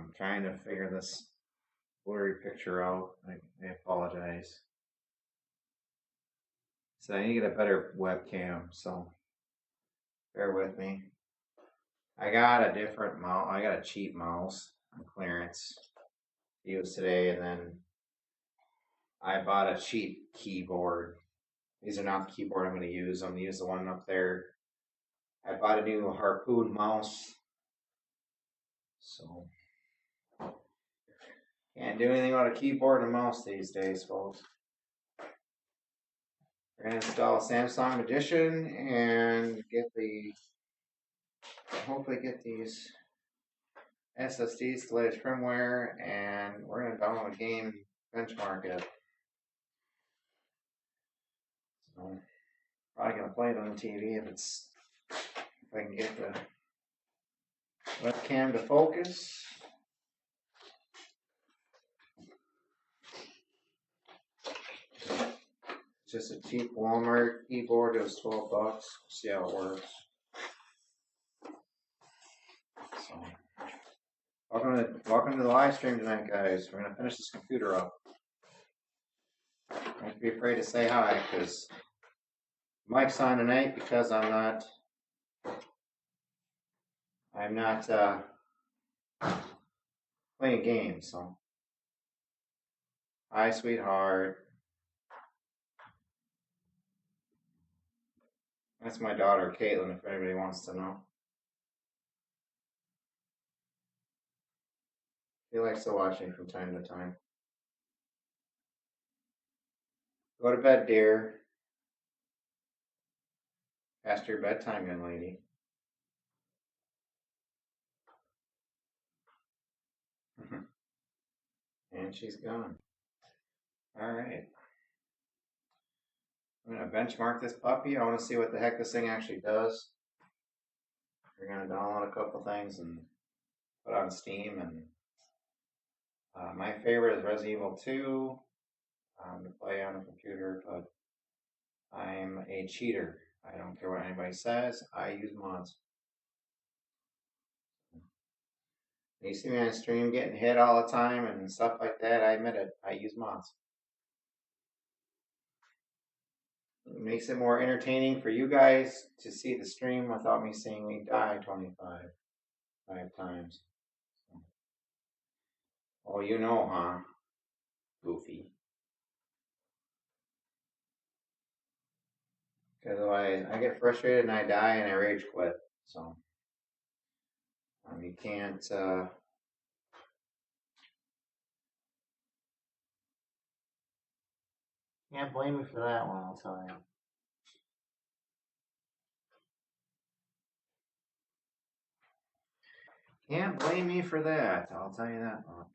I'm trying to figure this blurry picture out. I apologize. So I need to get a better webcam, so bear with me. I got a different mouse. I got a cheap mouse on clearance to use today, and then I bought a cheap keyboard. These are not the keyboard I'm going to use. I'm going to use the one up there. I bought a new Harpoon mouse. So can't do anything without a keyboard and a mouse these days, folks. We're going to install Samsung Edition and hopefully get these SSDs to latest firmware, and we're going to download a game, benchmark it. So probably going to play it on the TV if I can get the webcam to focus. Just a cheap Walmart keyboard. It was $12. See how it works. So, welcome to the live stream tonight, guys. We're gonna finish this computer up. Don't be afraid to say hi, because Mike's on tonight because I'm not playing games. So, hi, sweetheart. That's my daughter, Caitlin, if anybody wants to know. She likes to watch me from time to time. Go to bed, dear. Past your bedtime, young lady. And she's gone. All right. I'm going to benchmark this puppy. I want to see what the heck this thing actually does. We're going to download a couple things and put on Steam. And my favorite is Resident Evil 2 to play on a computer, but I'm a cheater. I don't care what anybody says. I use mods. You see me on stream getting hit all the time and stuff like that. I admit it. I use mods. It makes it more entertaining for you guys to see the stream without me seeing me die 5 times. So. Oh, you know, huh? Goofy. Because I get frustrated and I die and I rage quit. So you can't. Can't blame me for that one, I'll tell you. Can't blame me for that, I'll tell you that much.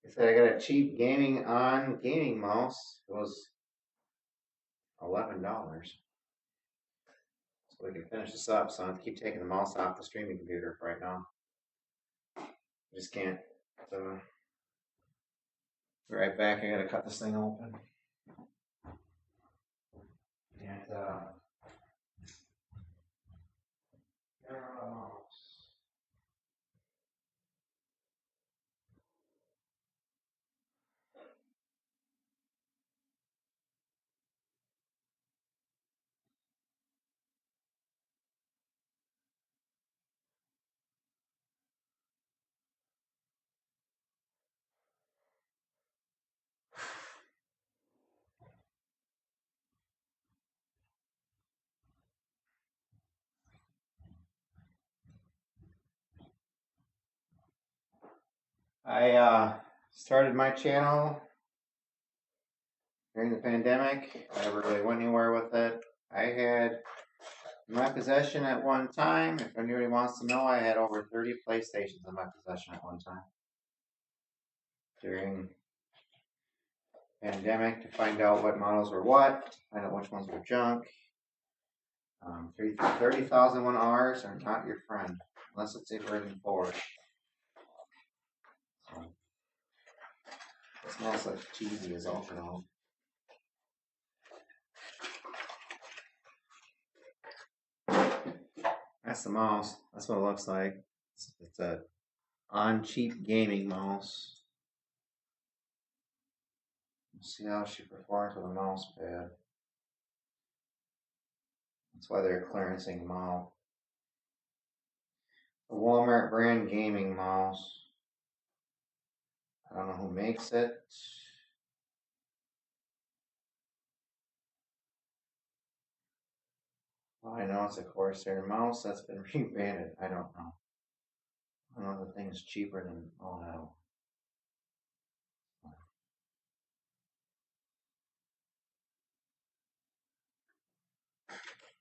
I said I got a cheap gaming mouse. It was $11. So we can finish this up, so I have to keep taking the mouse off the streaming computer for right now. I just can't. So, be right back, I gotta cut this thing open. And I started my channel during the pandemic. I never really went anywhere with it. I had in my possession at one time, if anybody wants to know, I had over 30 PlayStations in my possession at one time. During pandemic, to find out what models were what, to find out which ones were junk. 30,001Rs are not your friend, unless it's a version 4. So, it smells like cheesy as all for all. That's the mouse. That's what it looks like. It's a on cheap gaming mouse. Let's see how she performs with a mouse pad. That's why they're clearancing them out. The Walmart brand gaming mouse. I don't know who makes it. Well, I know it's a Corsair mouse that's been rebranded. I don't know. I don't know if the thing is cheaper than oh no.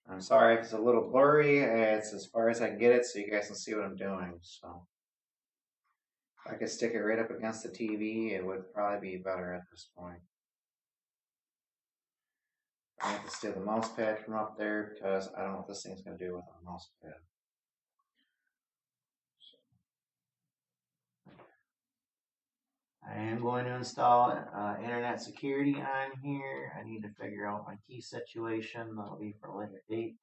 I'm sorry if it's a little blurry. It's as far as I can get it so you guys can see what I'm doing. So if I could stick it right up against the TV, it would probably be better at this point. I have to steal the mouse pad from up there because I don't know what this thing's going to do with a mouse pad. I am going to install internet security on here. I need to figure out my key situation. That'll be for a later date.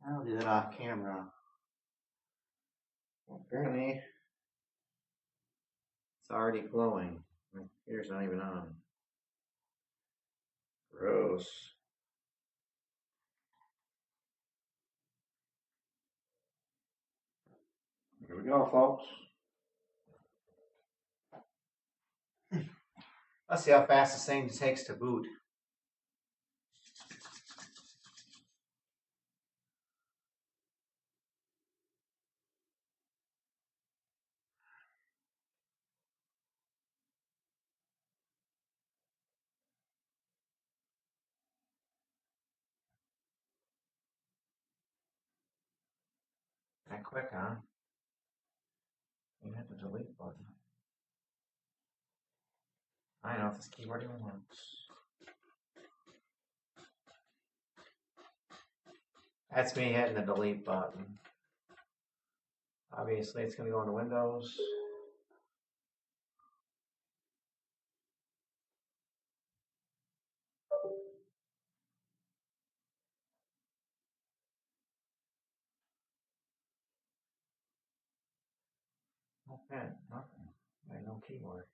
I'll do that off camera. Well, apparently, it's already glowing. My computer's not even on. Gross. Here we go, folks. Let's see how fast this thing takes to boot. That quick, huh? You hit the delete button. I know if this keyboard even works. That's me hitting the delete button. Obviously, it's going to go into Windows. No pen, nothing. No keyboard.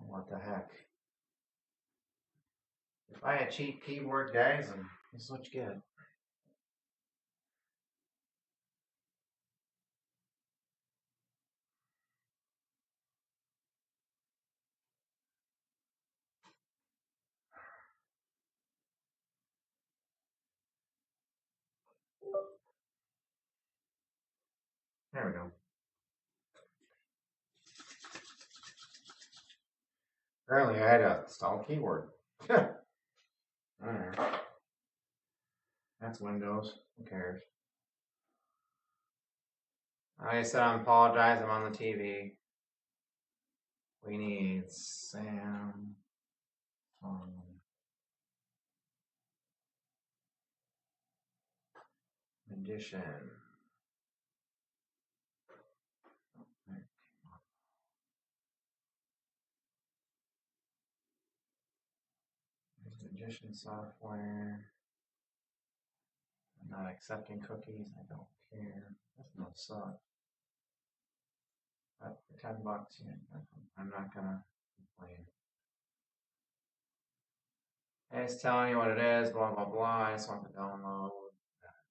What the heck? If I had cheap keyboard, guys, then this is what you get. There we go. Apparently, I had to install a keyboard. Alright. That's Windows. Who cares? Like I said, I apologize. I'm on the TV. We need Sam. Edition. Edition software. I'm not accepting cookies. I don't care. That's no suck. But for $10, yeah, I'm not gonna complain. Hey, it's telling you what it is. Blah blah blah. I just want the download.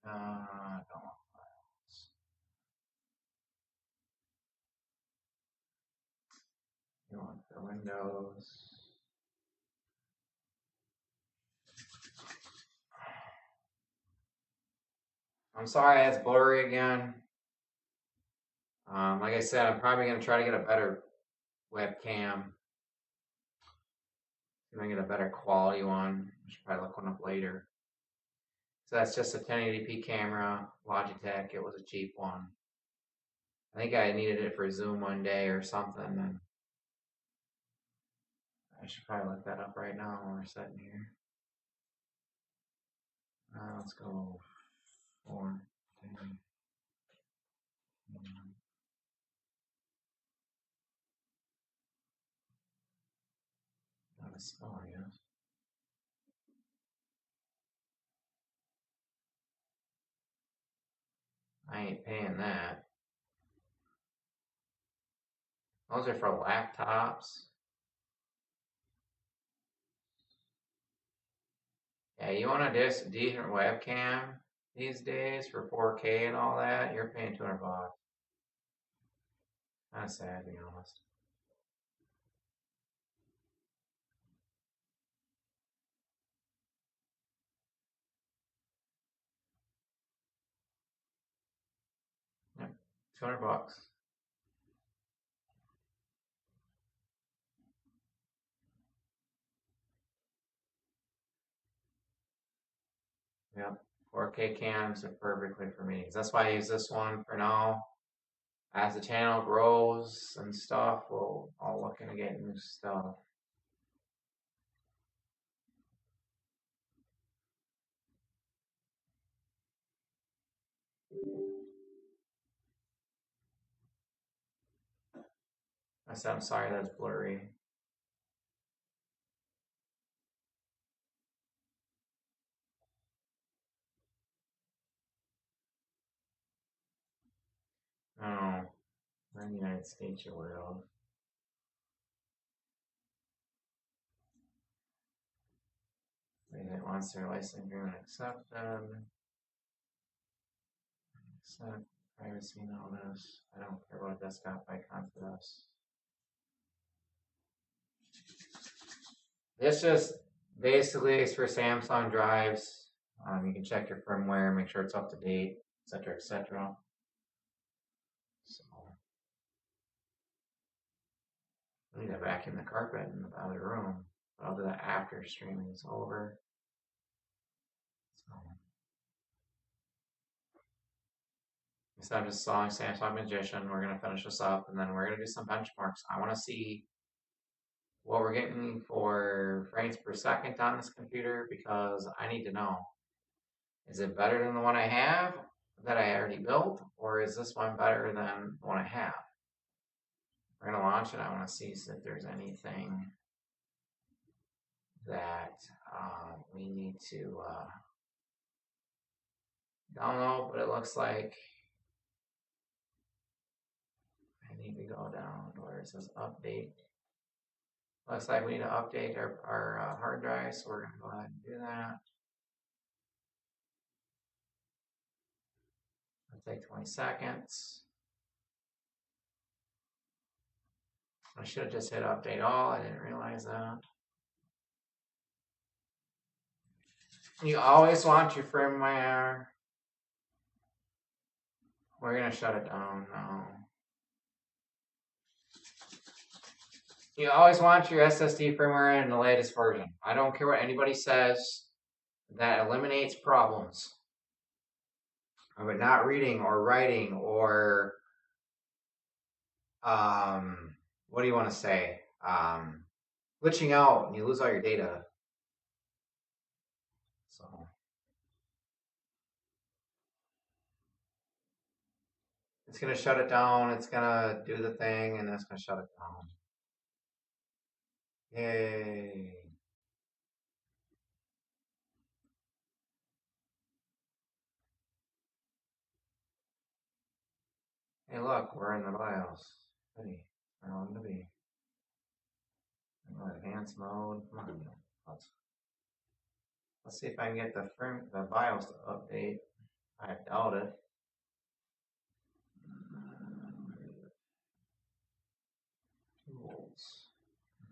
Don't want files. You want the Windows. I'm sorry, it's blurry again. Like I said, I'm probably going to try to get a better webcam. See if I can get a better quality one. I should probably look one up later. So that's just a 1080p camera, Logitech. It was a cheap one. I think I needed it for Zoom one day or something. And I should probably look that up right now while we're sitting here. Let's go 4, 10. Not a spell, I guess. I ain't paying that. Those are for laptops. Yeah, you want a decent webcam these days for 4K and all that, you're paying $200. Kind of sad, to be honest. Yep, $200. Yep, 4K cams are perfectly for meetings. That's why I use this one for now. As the channel grows and stuff, I'll look into getting new stuff. I said I'm sorry that's blurry. Oh, we're in the United States, you weirdo. It wants their license agreement accepted. Accept privacy notice. I don't care about desktop icon for this. This just basically is for Samsung drives. You can check your firmware, make sure it's up to date, etc., etc. So, I need to vacuum the carpet in the other room, but I'll do that after streaming is over. So I'm just sawing Samsung Magician. We're gonna finish this up, and then we're gonna do some benchmarks. I want to see what we're getting for frames per second on this computer because I need to know. Is it better than the one I have that I already built, or is this one better than the one I have? We're gonna launch it. I want to see if there's anything that we need to download, but it looks like I need to go down where it says update. Looks like we need to update our hard drive, so we're gonna go ahead and do that. It'll take 20 seconds. I should have just hit update all. I didn't realize that. You always want your firmware. We're gonna shut it down now. You always want your SSD firmware in the latest version. I don't care what anybody says. That eliminates problems of it not reading or writing or what do you want to say? Glitching out and you lose all your data. So it's gonna shut it down. It's gonna do the thing, and it's gonna shut it down. Yay! Hey, look, we're in the BIOS. Hey, I want to be. Advanced mode. Come on, let's see if I can get the BIOS to update. I doubt it. Tools.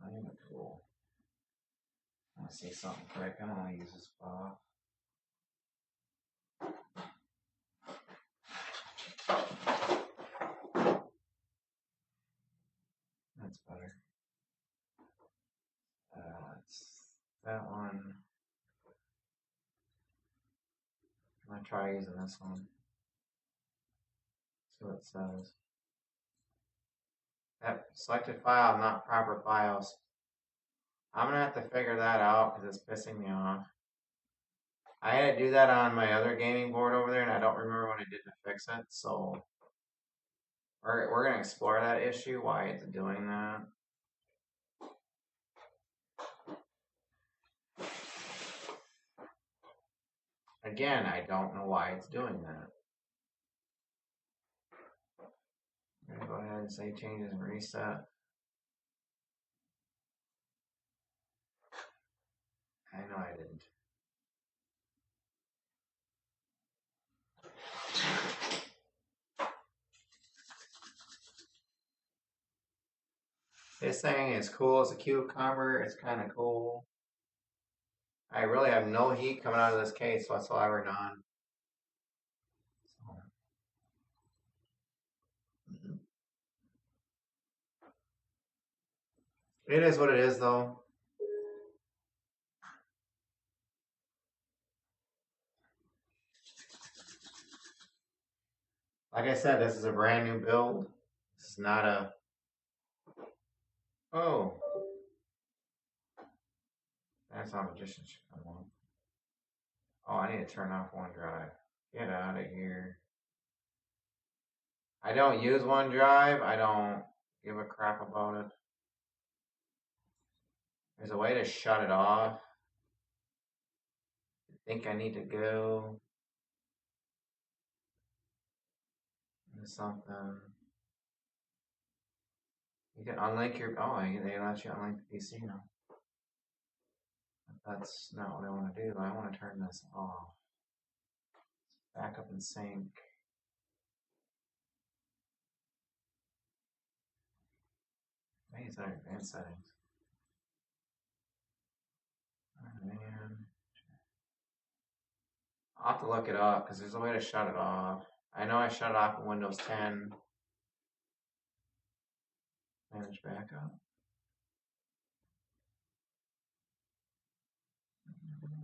I am a tool. I want to see something quick. I don't want to use this file. That's better. It's that one. I'm gonna try using this one. See what it says. Yep, selected file, not proper files. I'm gonna have to figure that out because it's pissing me off. I had to do that on my other gaming board over there, and I don't remember what I did to fix it. So we're gonna explore that issue, why it's doing that. Again, I don't know why it's doing that. I'm gonna go ahead and say changes and reset. I know I didn't. This thing is cool as a cucumber. It's kind of cool. I really have no heat coming out of this case whatsoever, none. It is what it is, though. Like I said, this is a brand new build. This is not a... Oh. That's how magicians should come on. Oh, I need to turn off OneDrive. Get out of here. I don't use OneDrive. I don't give a crap about it. There's a way to shut it off. I think I need to go into something. You can unlink your... Oh, they let you unlink the PC now. But that's not what I want to do. I want to turn this off. Back up in sync. Maybe it's under advanced settings. Oh, man. I'll have to look it up because there's a way to shut it off. I know I shut it off in Windows 10. Manage backup.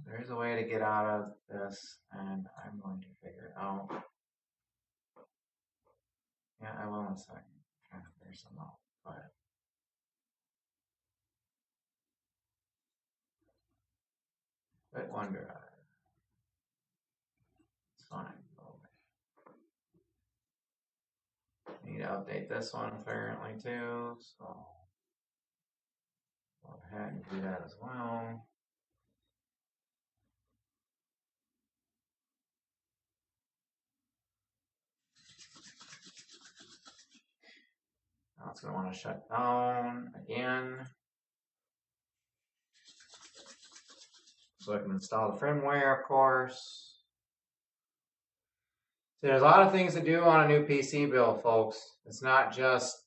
There's a way to get out of this, and I'm going to figure it out. Yeah, I will in a second. I'm trying to figure something out, but OneDrive. It's fine. Need to update this one apparently too, so go ahead and do that as well. Now it's going to want to shut down again. So I can install the firmware, of course. So there's a lot of things to do on a new PC build, folks. It's not just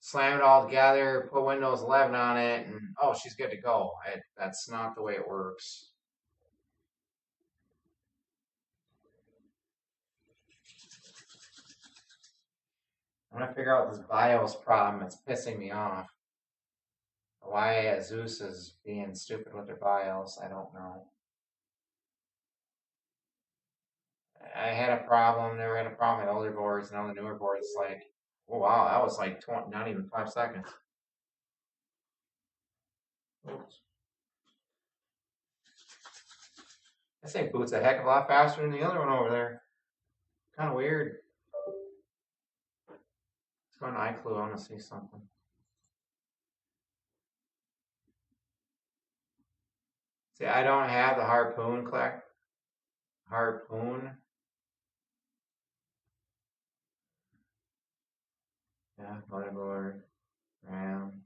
slam it all together, put Windows 11 on it, and oh, she's good to go. That's not the way it works. I'm going to figure out this BIOS problem. It's pissing me off. Why Asus is being stupid with their BIOS, I don't know. I had a problem. Never had a problem with older boards. Now the newer boards, like, oh wow, that was like 20, not even 5 seconds. Oops. This thing boots a heck of a lot faster than the other one over there. Kind of weird. Let's go on iClue. I want to see something. See, I don't have the Harpoon collect. Harpoon. Yeah, motherboard, RAM,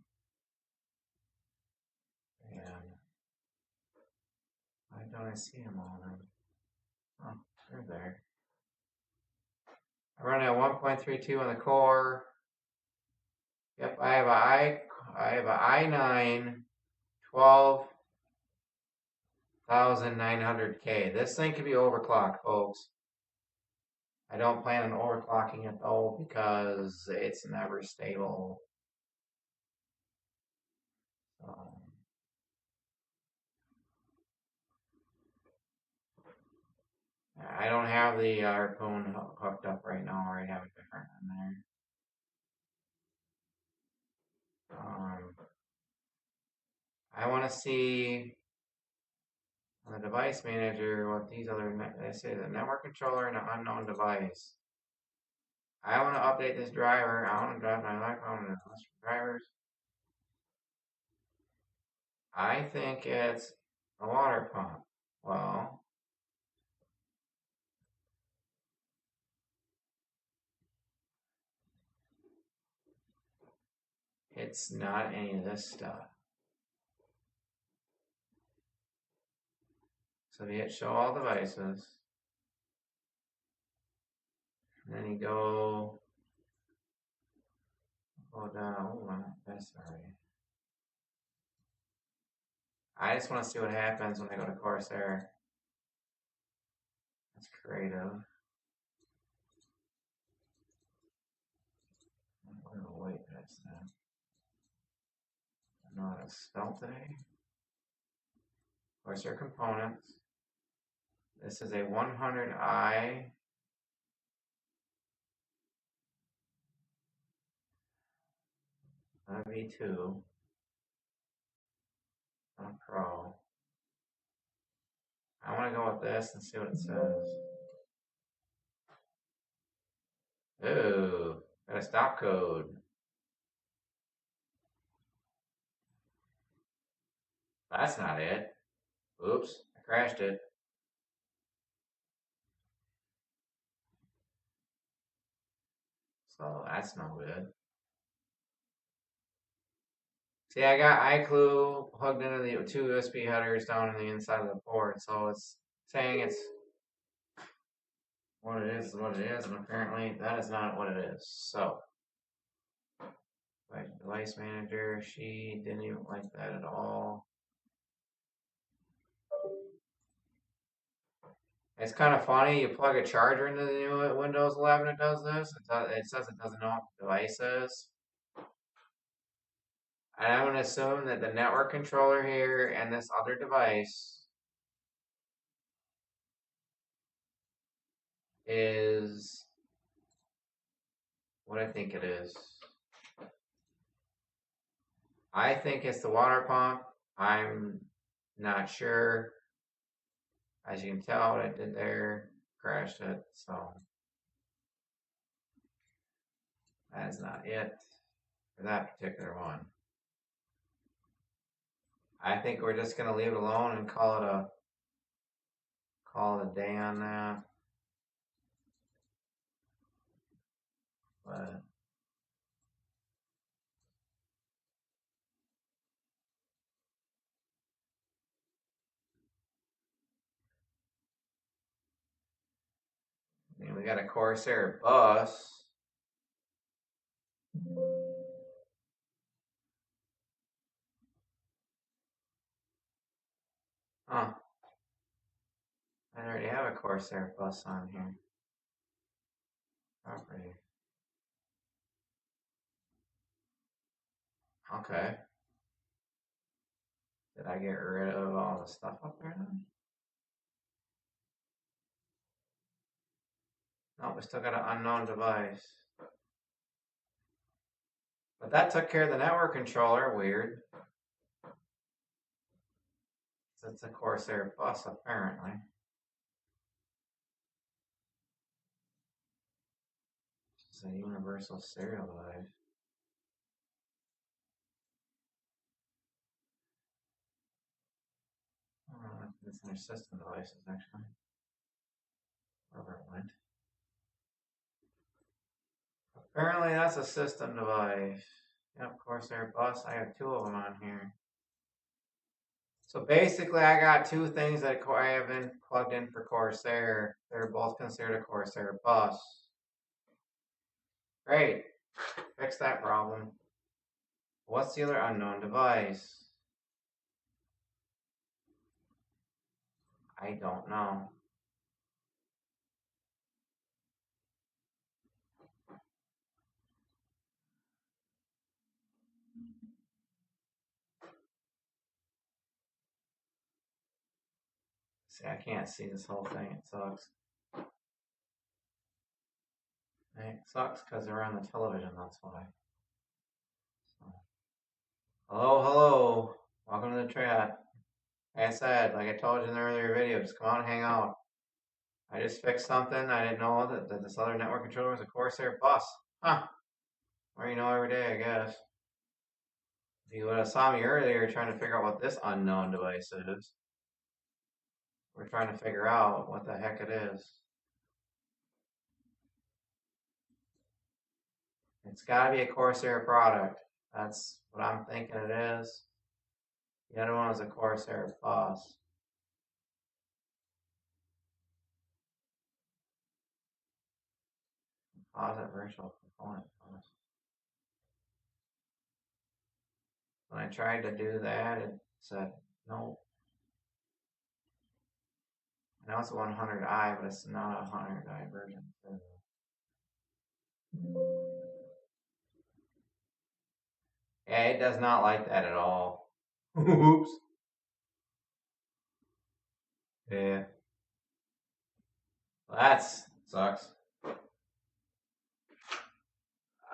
and why don't I see them all then? Oh, they're there. I run at 1.32 on the core. Yep, I have a i9 12,900K. This thing can be overclocked, folks. I don't plan on overclocking it though because it's never stable. I don't have the Harpoon hooked up right now. I already have a different one there. I want to see on the device manager what these other, they say the network controller and an unknown device. I want to update this driver. I want to drive my iPhone and list for drivers. I think it's a water pump. Well, It's not any of this stuff. So you hit show all devices. And then you go down. Oh, that's already. I just want to see what happens when I go to Corsair. That's creative. I'm going to wait past that. I know how to spell today. Corsair components. This is a 100i. V2 on Pro. I want to go with this and see what it says. Ooh, got a stop code. That's not it. Oops, I crashed it. So that's no good. See, I got iClue plugged into the two USB headers down in the inside of the port, so it's saying it's what it is what it is, and apparently that is not what it is. So, device manager, she didn't even like that at all. It's kind of funny. You plug a charger into the new Windows 11, it does this. It says it doesn't know what the device is. And I'm going to assume that the network controller here and this other device is what I think it is. I think it's the water pump. I'm not sure. As you can tell, what I did there, crashed it. So that is not it for that particular one. I think we're just going to leave it alone and call it a day on that. But I mean, we got a Corsair bus. Oh, I already have a Corsair bus on here. Property. Okay. Did I get rid of all the stuff up there then? No, we still got an unknown device. But that took care of the network controller. Weird. It's a Corsair bus, apparently. It's a universal serial device. Oh, it's in their system devices, actually. Wherever it went. Apparently, that's a system device. Yep, Corsair bus. I have two of them on here. So basically, I got two things that I have been plugged in for Corsair. They're both considered a Corsair bus. Great. Fix that problem. What's the other unknown device? I don't know. See, I can't see this whole thing. It sucks. It sucks because they're on the television, that's why. So. Hello. Welcome to the chat. Like I said, like I told you in the earlier video, just come on and hang out. I just fixed something. I didn't know that this other network controller was a Corsair bus. Huh. Or you know every day, I guess. If you would have saw me earlier trying to figure out what this unknown device is, we're trying to figure out what the heck it is. It's got to be a Corsair product. That's what I'm thinking it is. The other one was a Corsair Plus. Composite virtual component plus. When I tried to do that, it said no. I know it's a 100i, but it's not a 100i version. Yeah, it does not like that at all. Oops. Yeah. Well, that sucks.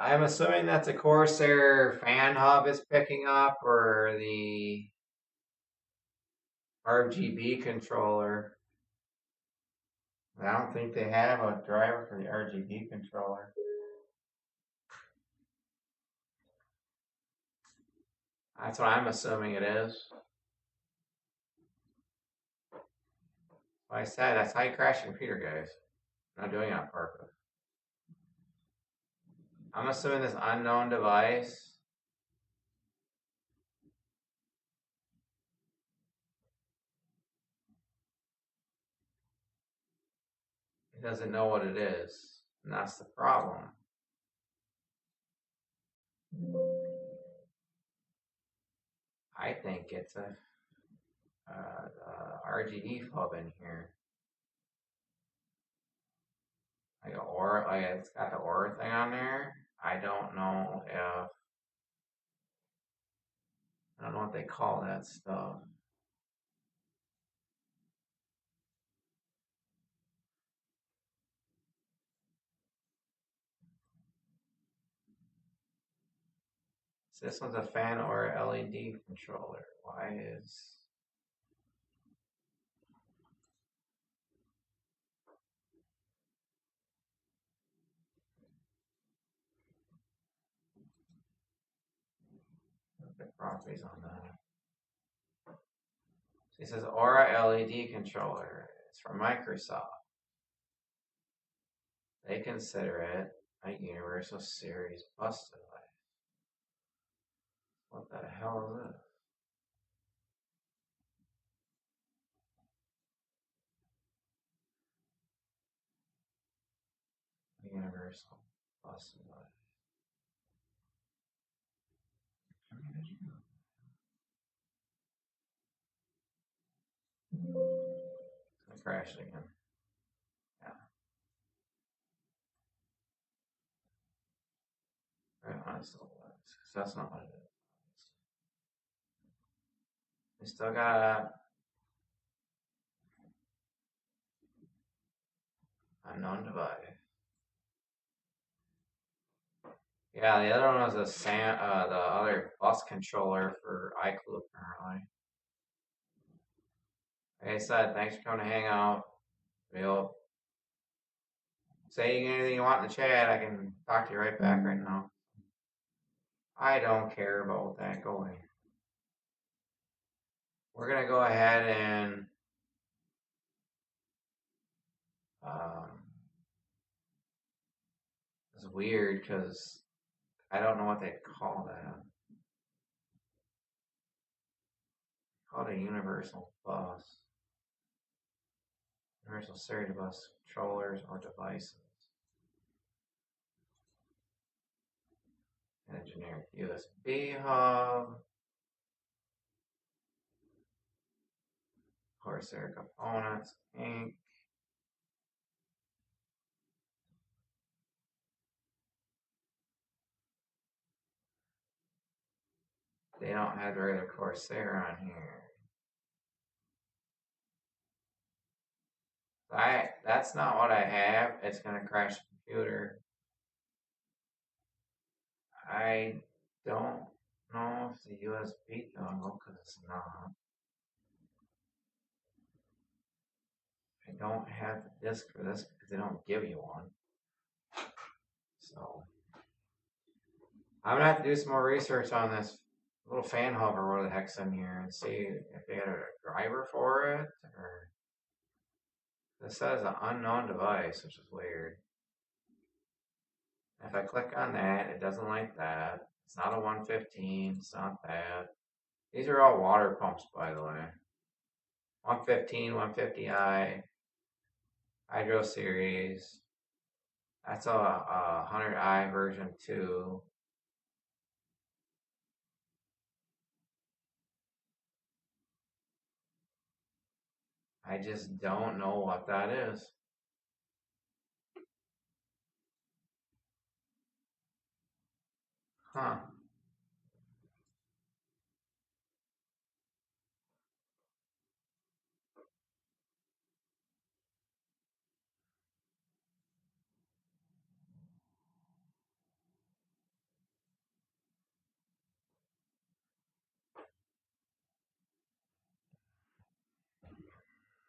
I'm assuming that the Corsair fan hub is picking up, or the RGB controller. I don't think they have a driver for the RGB controller. That's what I'm assuming it is. Like I said, that's how you crash a computer, guys. I'm not doing it on purpose. I'm assuming this unknown device. It doesn't know what it is, and that's the problem. I think it's a RGB hub in here. Like an Aura, like it's got the Aura thing on there. I don't know what they call that stuff. So this one's a fan or LED controller. Why is the properties on that? It says Aura LED controller. It's from Microsoft. They consider it a Universal Series bus device. What the hell is this? A Universal bus device. It's gonna crash it again. Yeah. Right on, it still works. So that's not what it is. We still got a unknown device. Yeah, the other one was the other bus controller for iClue apparently. Like I said, thanks for coming to hang out. We'll say anything you want in the chat. I can talk to you right back right now. I don't care about that. Go away. We're gonna go ahead and it's weird because I don't know what they call that. Called a universal bus. Universal series bus controllers or devices. And a generic USB hub. Corsair Components, Inc. They don't have the regular Corsair on here. That's not what I have. It's gonna crash the computer. I don't know if the USB dongle, because it's not. I don't have the disc for this because they don't give you one. So I'm gonna have to do some more research on this little fan hub or what the heck's in here and see if they had a driver for it or this says an unknown device, which is weird. If I click on that, it doesn't like that. It's not a 115. It's not that. These are all water pumps, by the way. 115, 150i, Hydro Series. That's a 100i version 2. I just don't know what that is. Huh.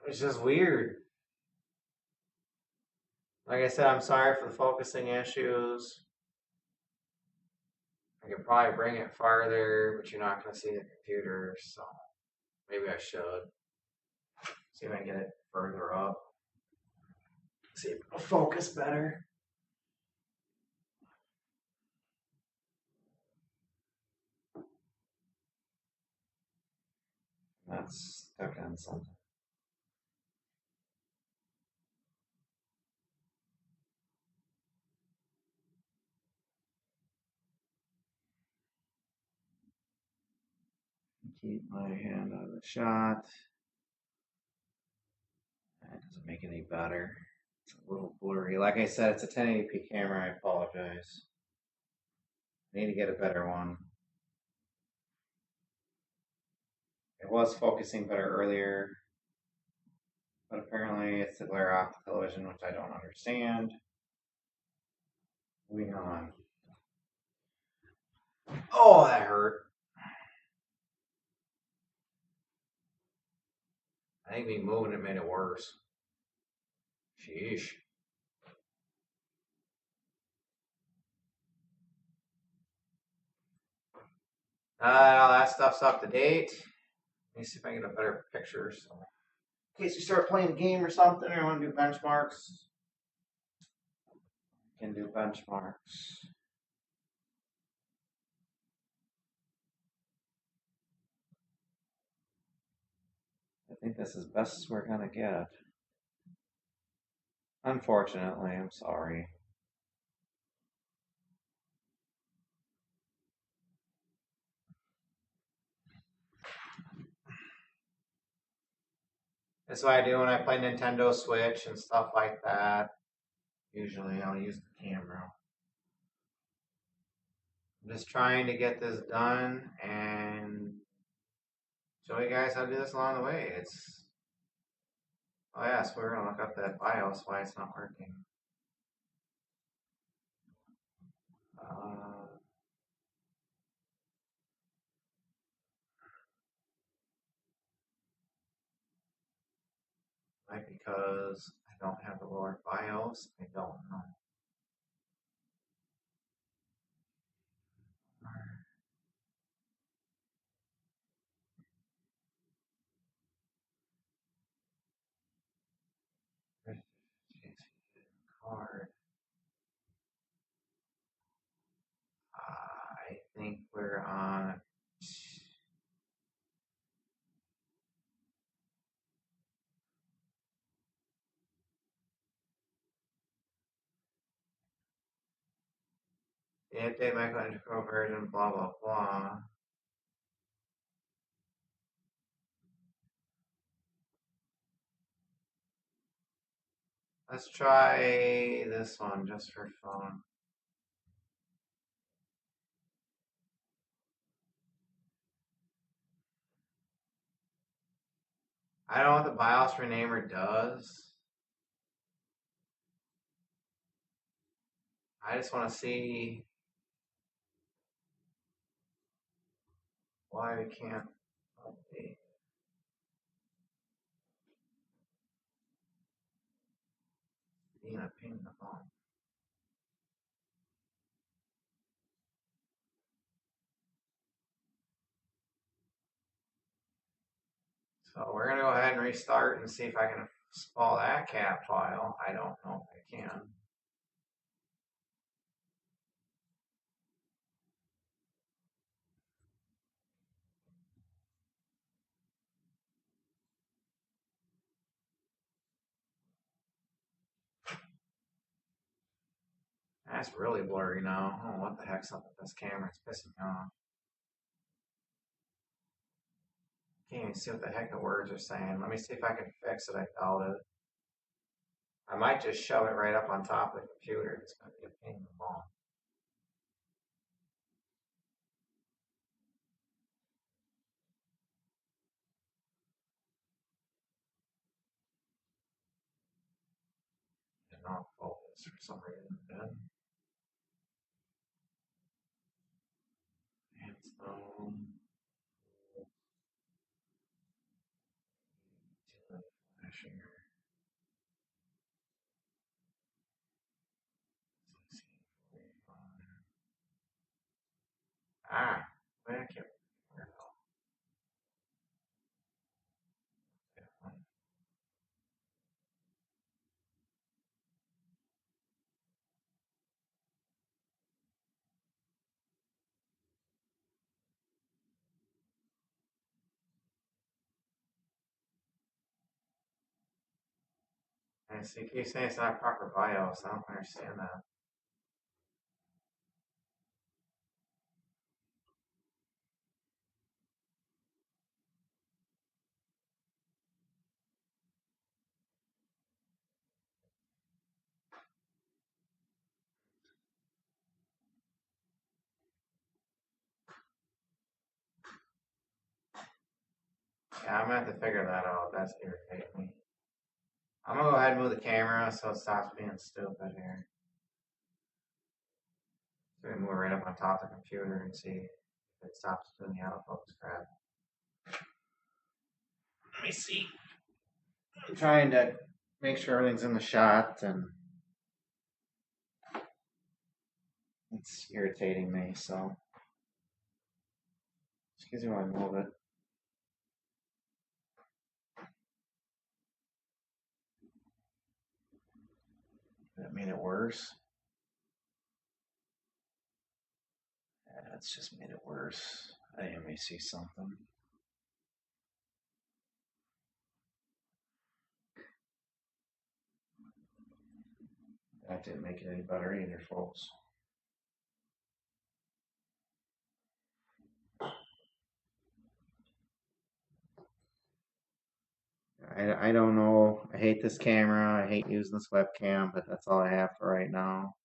It's just weird. Like I said, I'm sorry for the focusing issues. I could probably bring it farther, but you're not going to see the computer, so maybe I should. See if I can get it further up. See if it'll focus better. That's stuck on something. Keep my hand out of the shot. That doesn't make it any better. It's a little blurry. Like I said, it's a 1080p camera. I apologize. I need to get a better one. It was focusing better earlier, but apparently it's to glare off the television, which I don't understand. Moving on. Oh, that hurt. I think me moving it made it worse. Sheesh. All that stuff's up to date. Let me see if I can get a better picture. So, in case you start playing a game or something, or want to do benchmarks, you can do benchmarks. I think this is best as we're gonna get. Unfortunately, I'm sorry. That's what I do when I play Nintendo Switch and stuff like that. Usually I'll use the camera. I'm just trying to get this done and show you guys how to do this along the way. Oh yeah, so we're gonna look up that BIOS, why it's not working. Might because I don't have the lower BIOS, I don't know. Card. I think we're on. The update micro version, blah blah blah. Let's try this one just for fun. I don't know what the BIOS renamer does. I just want to see why we can't update. Being a pain in the bum. So we're gonna go ahead and restart and see if I can install that cat file. I don't know if I can. That's really blurry now. I don't know what the heck's up with this camera. It's pissing me off. Can't even see what the heck the words are saying. Let me see if I can fix it. I doubt it. I might just shove it right up on top of the computer. It's going to be a pain in the ball. And not focus for some reason. Then. Sandstone. Flashing. Ah, where I can't. And so you keep saying it's not proper BIOS. I don't understand that. Yeah, I'm gonna have to figure that out. That's irritating me. I'm gonna go ahead and move the camera so it stops being stupid here. So we move it right up on top of the computer and see if it stops doing the autofocus crap. Let me see. I'm trying to make sure everything's in the shot, and it's irritating me, so excuse me while I move it. That made it worse. Yeah, that's just made it worse. I may see something. That didn't make it any better either, folks. I don't know. I hate this camera. I hate using this webcam, but that's all I have for right now.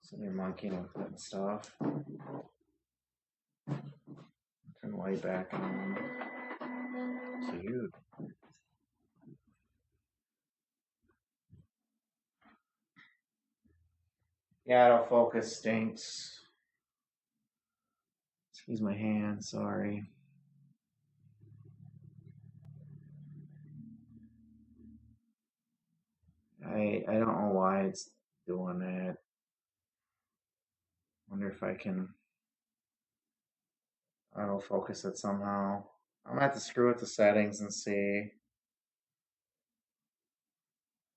So you're monkeying with it and stuff. Turn the light back on. So you. Yeah, autofocus stinks. Excuse my hand, sorry. I don't know why it's doing that. Wonder if I can autofocus it somehow. I'm gonna have to screw with the settings and see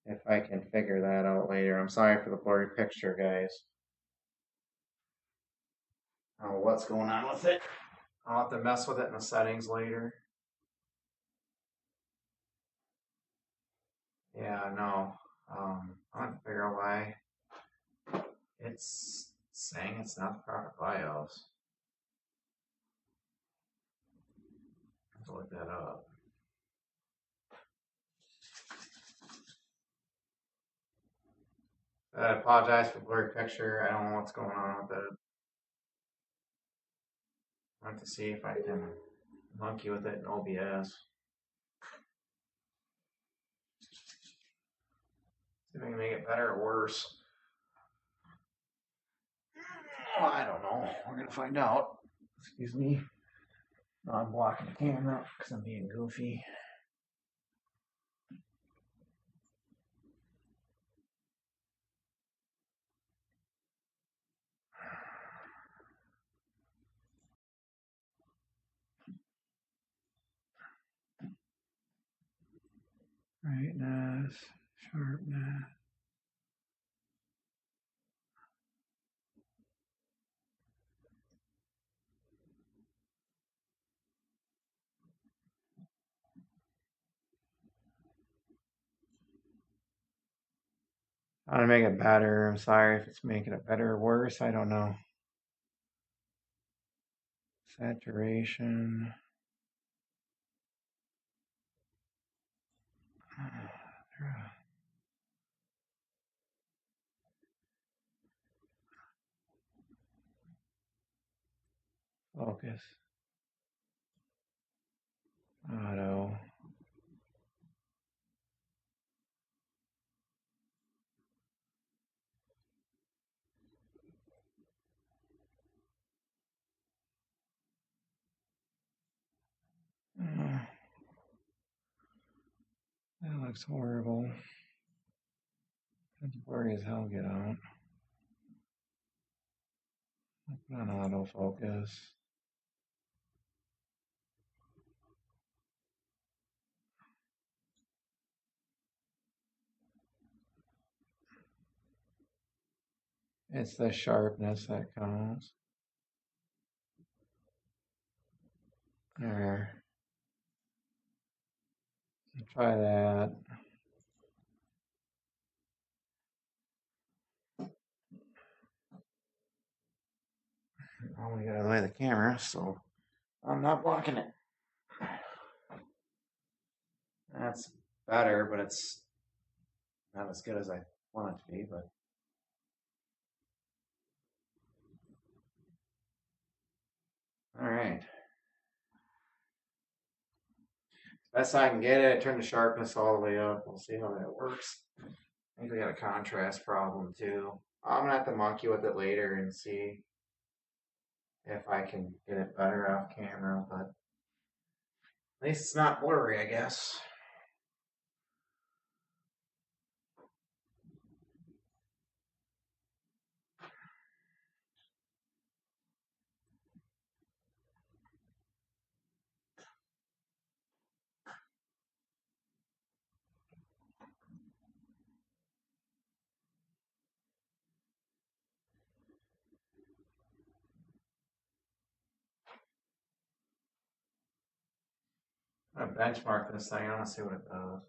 if I can figure that out later. I'm sorry for the blurry picture, guys. I don't know what's going on with it. I'll have to mess with it in the settings later. Yeah, no. I have to figure out why it's saying it's not the proper BIOS. I have to look that up. I apologize for the blurry picture. I don't know what's going on with it. I have to see if I can monkey with it in OBS. See if I can make it better or worse. Oh, I don't know. We're gonna find out. Excuse me. No, I'm blocking the camera because I'm being goofy. Brightness, sharpness. I want to make it better. I'm sorry if it's making it better or worse. I don't know. Saturation. Focus. Auto. That looks horrible. That's blurry as hell. Get out. Put on autofocus. It's the sharpness that counts. There. Try that. Oh, we gotta lay the camera, so I'm not blocking it. That's better, but it's not as good as I want it to be, but all right. Best I can get it. I turn the sharpness all the way up. We'll see how that works. I think we got a contrast problem too. I'm gonna have to monkey with it later and see if I can get it better off camera, but at least it's not blurry, I guess. I'm gonna benchmark this thing. I want to see what it does.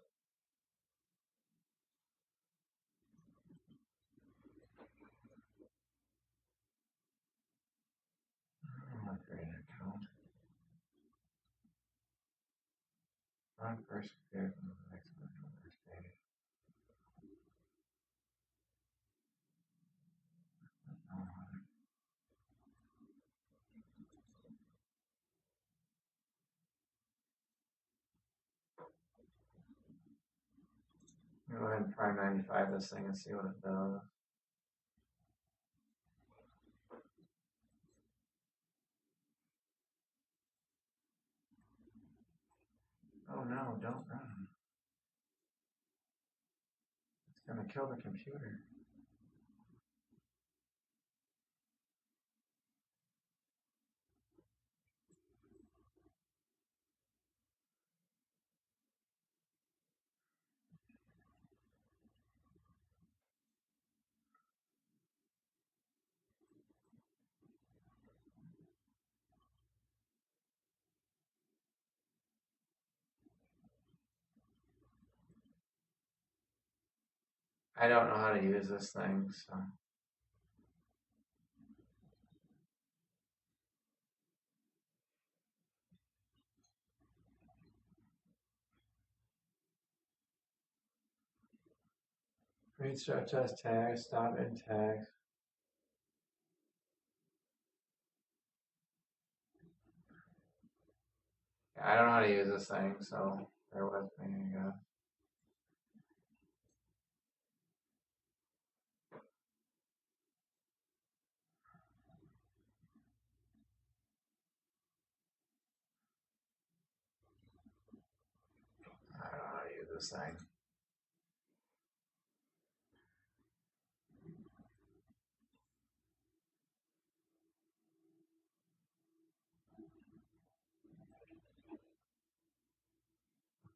I'm not create an account. Run first computer from the next one. Go ahead and prime 95 this thing and see what it does. Oh no, don't run. It's gonna kill the computer. I don't know how to use this thing, so. Create start test tags, stop in tags. I don't know how to use this thing, so bear with me, I guess. I don't know how to use this thing.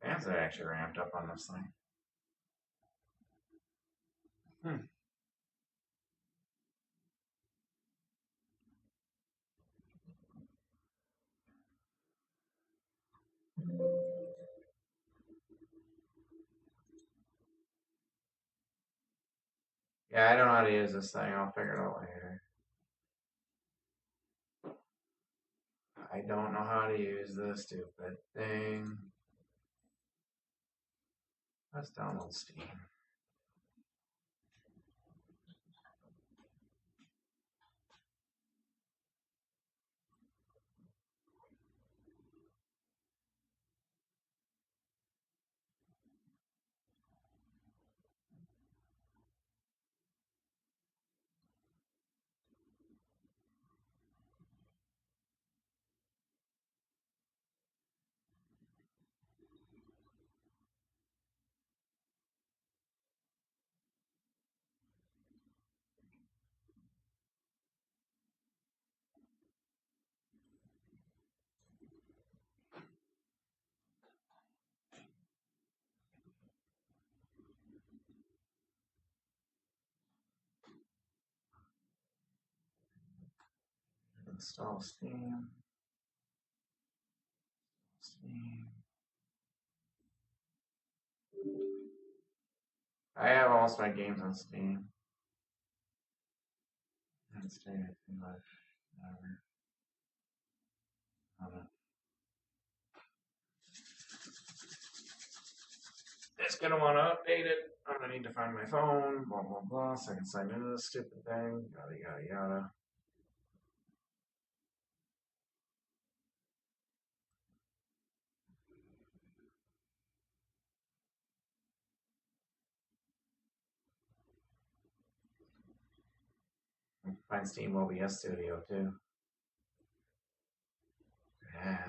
Fans are actually ramped up on this thing. Yeah, I don't know how to use this thing. I'll figure it out later. I don't know how to use this stupid thing. Let's download Steam. Install Steam. Steam. I have most of my games on Steam. Let's do it. Whatever. It's gonna want to update it. I'm gonna need to find my phone. Blah blah blah. So I can sign into this stupid thing. Yada yada yada. Find Steam OBS Studio too. Yeah.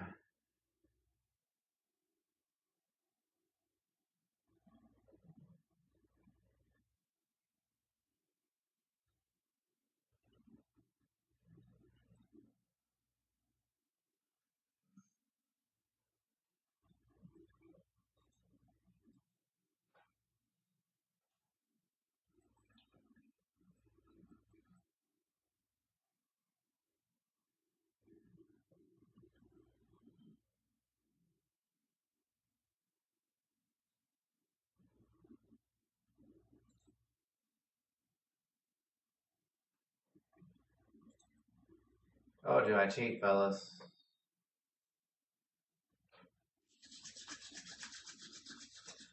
Told you I cheat, fellas.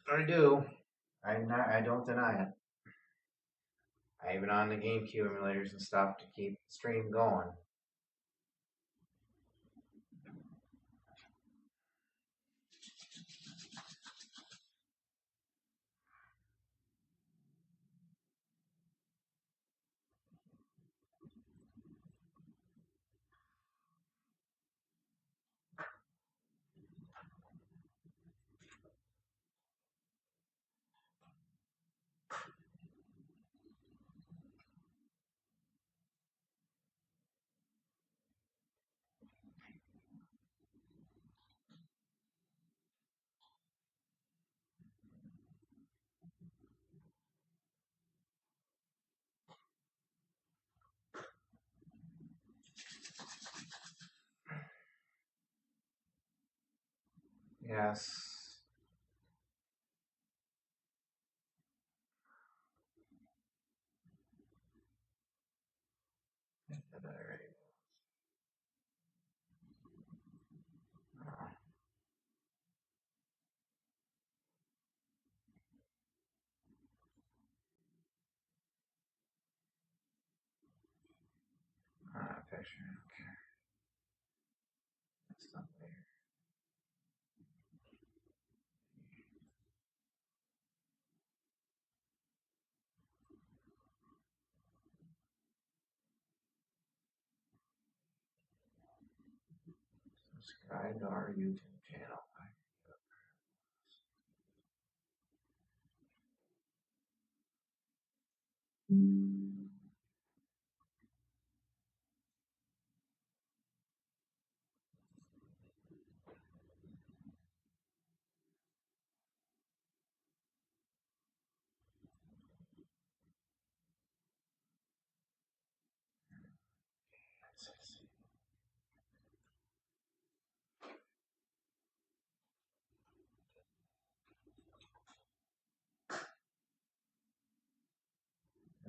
I do. I don't deny it. I even on the GameCube emulators and stuff to keep the stream going. Yes. Alright. Picture. Okay. That's not there. Subscribe to our YouTube channel.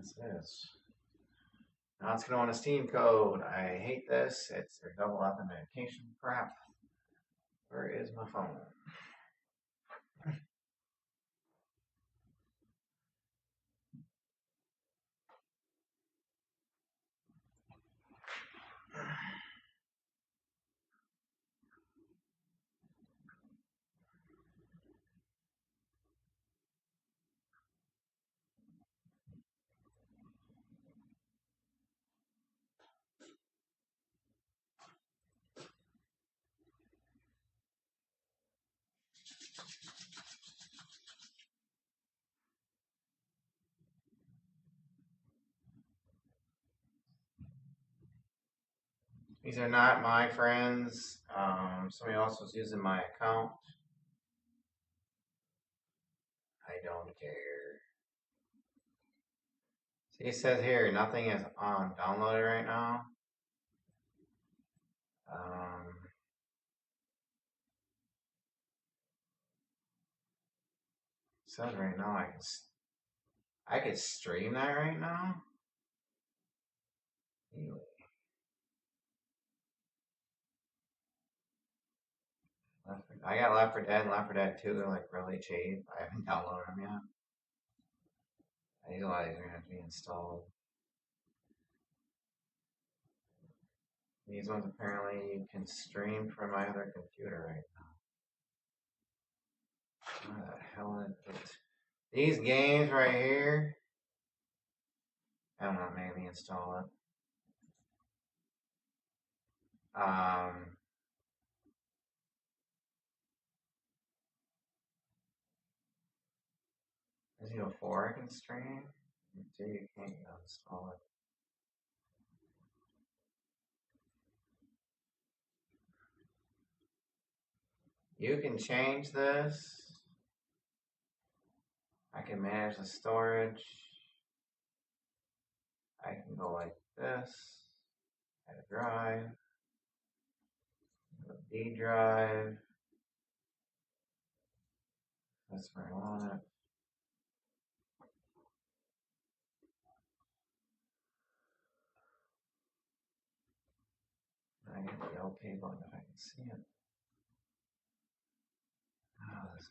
Yes, it is. Now it's going to want a Steam code. I hate this. It's their double authentication crap. Where is my phone? These are not my friends. Somebody else was using my account. I don't care. See, it says here nothing is on downloaded right now. It says right now I could stream that right now. Anyway. I got Left 4 Dead and Left 4 Dead 2. They're like really cheap. I haven't downloaded them yet. I think a lot of these are gonna have to be installed. These ones apparently you can stream from my other computer right now. Where the hell is it? These games right here. I don't know, maybe install it. Resident Evil 4 I can stream. 2 you can't install it. You can change this. I can manage the storage. I can go like this. Add a drive. A D drive. That's where I want it. I get the OK button if I can see it. Oh, this.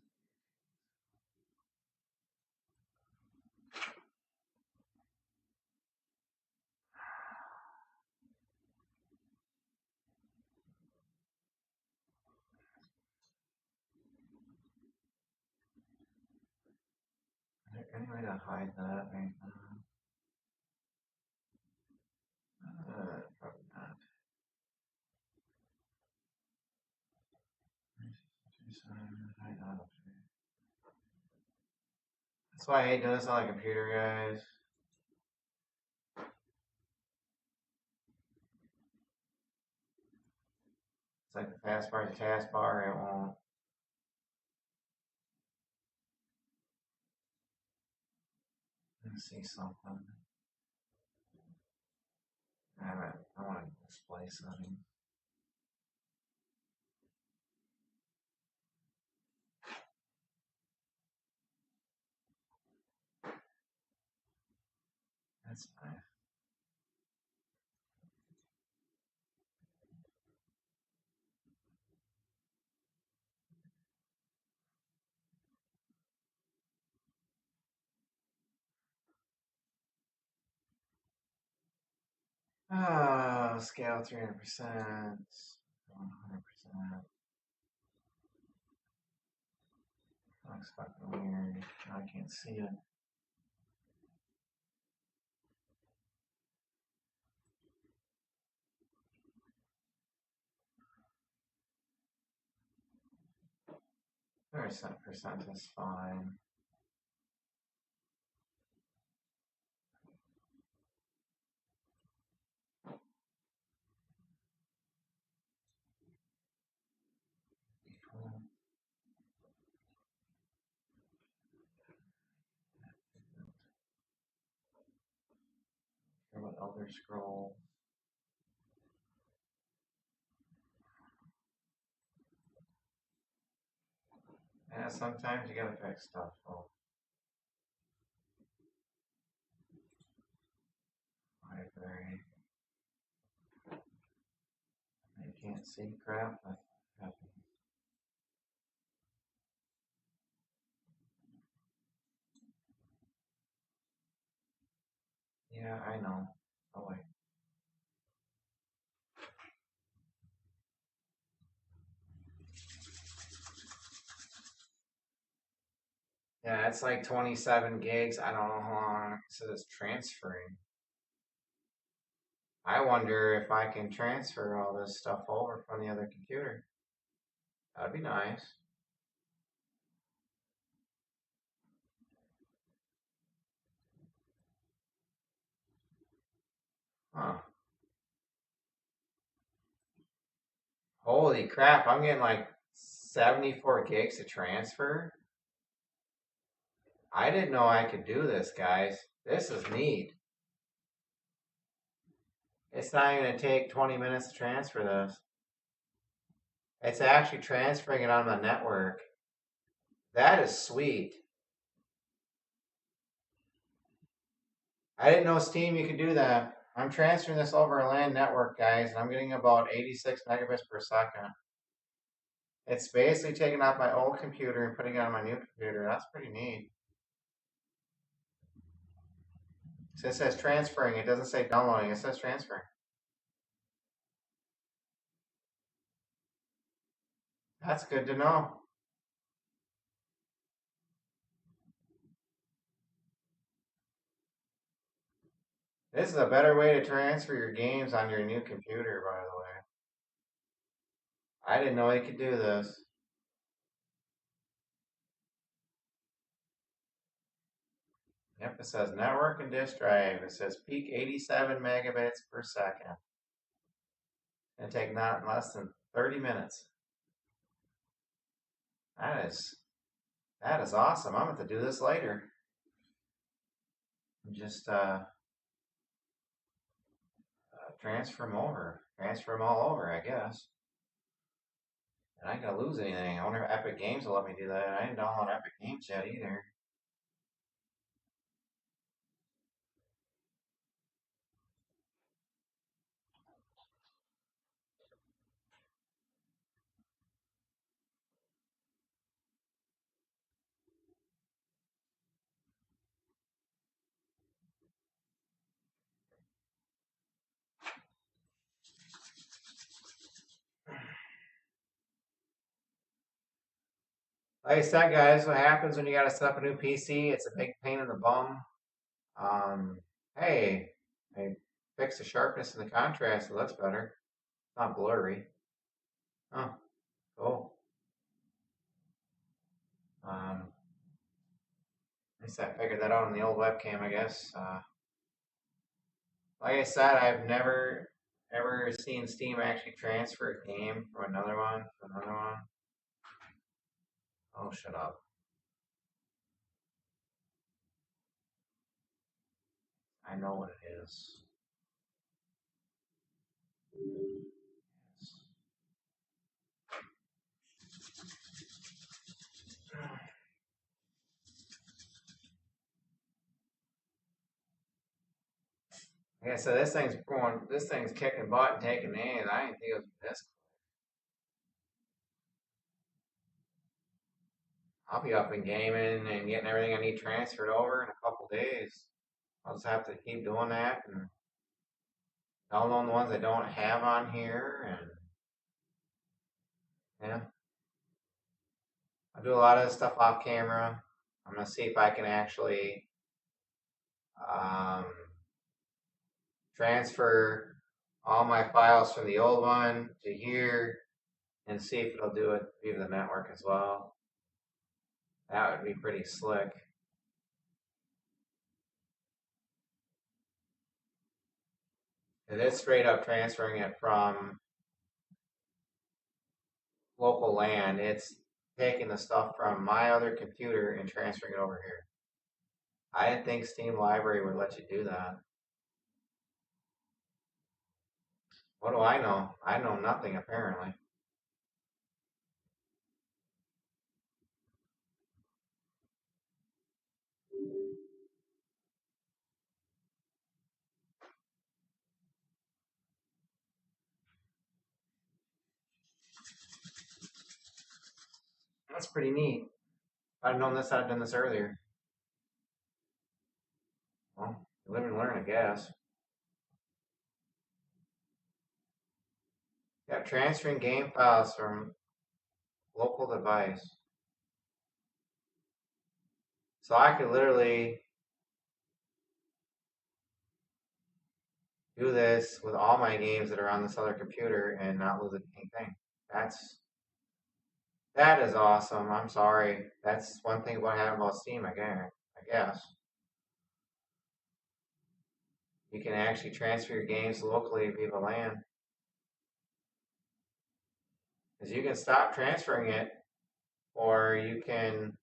Is there any way to hide that right now? Probably not. That's why I hate doing this on the computer, guys. It's like the taskbar is a taskbar, it won't. Let's see something. I want to display something. That's nice. Scale 300%, 100%. Looks fucking weird. I can't see it. Percent is fine. Here, what Elder Scroll? Yeah, sometimes you gotta fix stuff. Oh. library. I can't see crap. Yeah, I know. Oh wait. Yeah, it's like 27 gigs. I don't know how long it says transferring. I wonder if I can transfer all this stuff over from the other computer. That'd be nice. Huh. Holy crap, I'm getting like 74 gigs to transfer. I didn't know I could do this, guys. This is neat. It's not even going to take 20 minutes to transfer this. It's actually transferring it on the network. That is sweet. I didn't know Steam you could do that. I'm transferring this over a LAN network, guys, and I'm getting about 86 megabits per second. It's basically taking off my old computer and putting it on my new computer. That's pretty neat. So it says transferring. It doesn't say downloading. It says transferring. That's good to know. This is a better way to transfer your games on your new computer, by the way. I didn't know you could do this. Yep, it says network and disk drive. It says peak 87 megabits per second. It'll take not less than 30 minutes. That is awesome. I'm going to do this later. Just transfer them over. Transfer them all over, I guess. And I ain't going to lose anything. I wonder if Epic Games will let me do that. I didn't download Epic Games yet either. Like I said, guys, what happens when you got to set up a new PC? It's a big pain in the bum. Hey, I fixed the sharpness and the contrast, so that's better. It's not blurry. Oh, cool. At least I figured that out on the old webcam, I guess. Like I said, I've never ever seen Steam actually transfer a game from another one to another one. Oh, shut up. I know what it is. Like I said, this thing's kicking butt and taking names. I didn't think it was this. I'll be up and gaming and getting everything I need transferred over in a couple days. I'll just have to keep doing that and download the ones I don't have on here, and yeah, I'll do a lot of this stuff off camera. I'm gonna see if I can actually um, transfer all my files from the old one to here and see if it'll do it via the network as well. That would be pretty slick. It is straight up transferring it from local LAN. It's taking the stuff from my other computer and transferring it over here. I didn't think Steam Library would let you do that. What do I know? I know nothing apparently. That's pretty neat. If I'd known this, I'd done this earlier. Well, live and learn, I guess. Yeah, transferring game files from local device. So I could literally do this with all my games that are on this other computer and not lose anything. That is awesome. I'm sorry. That's one thing about having about Steam, I guess. You can actually transfer your games locally via LAN. Because you can stop transferring it, or you can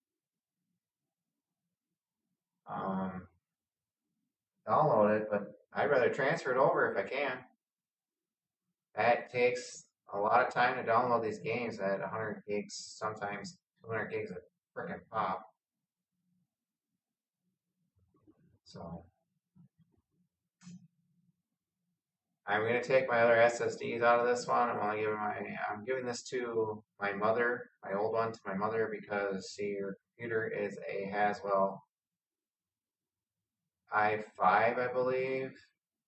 download it, but I'd rather transfer it over if I can. That takes a lot of time to download these games at 100 gigs, sometimes 200 gigs a freaking pop. So I'm gonna take my other SSDs out of this one. I'm giving this to my mother, my old one to my mother because see, her computer is a Haswell i5, I believe.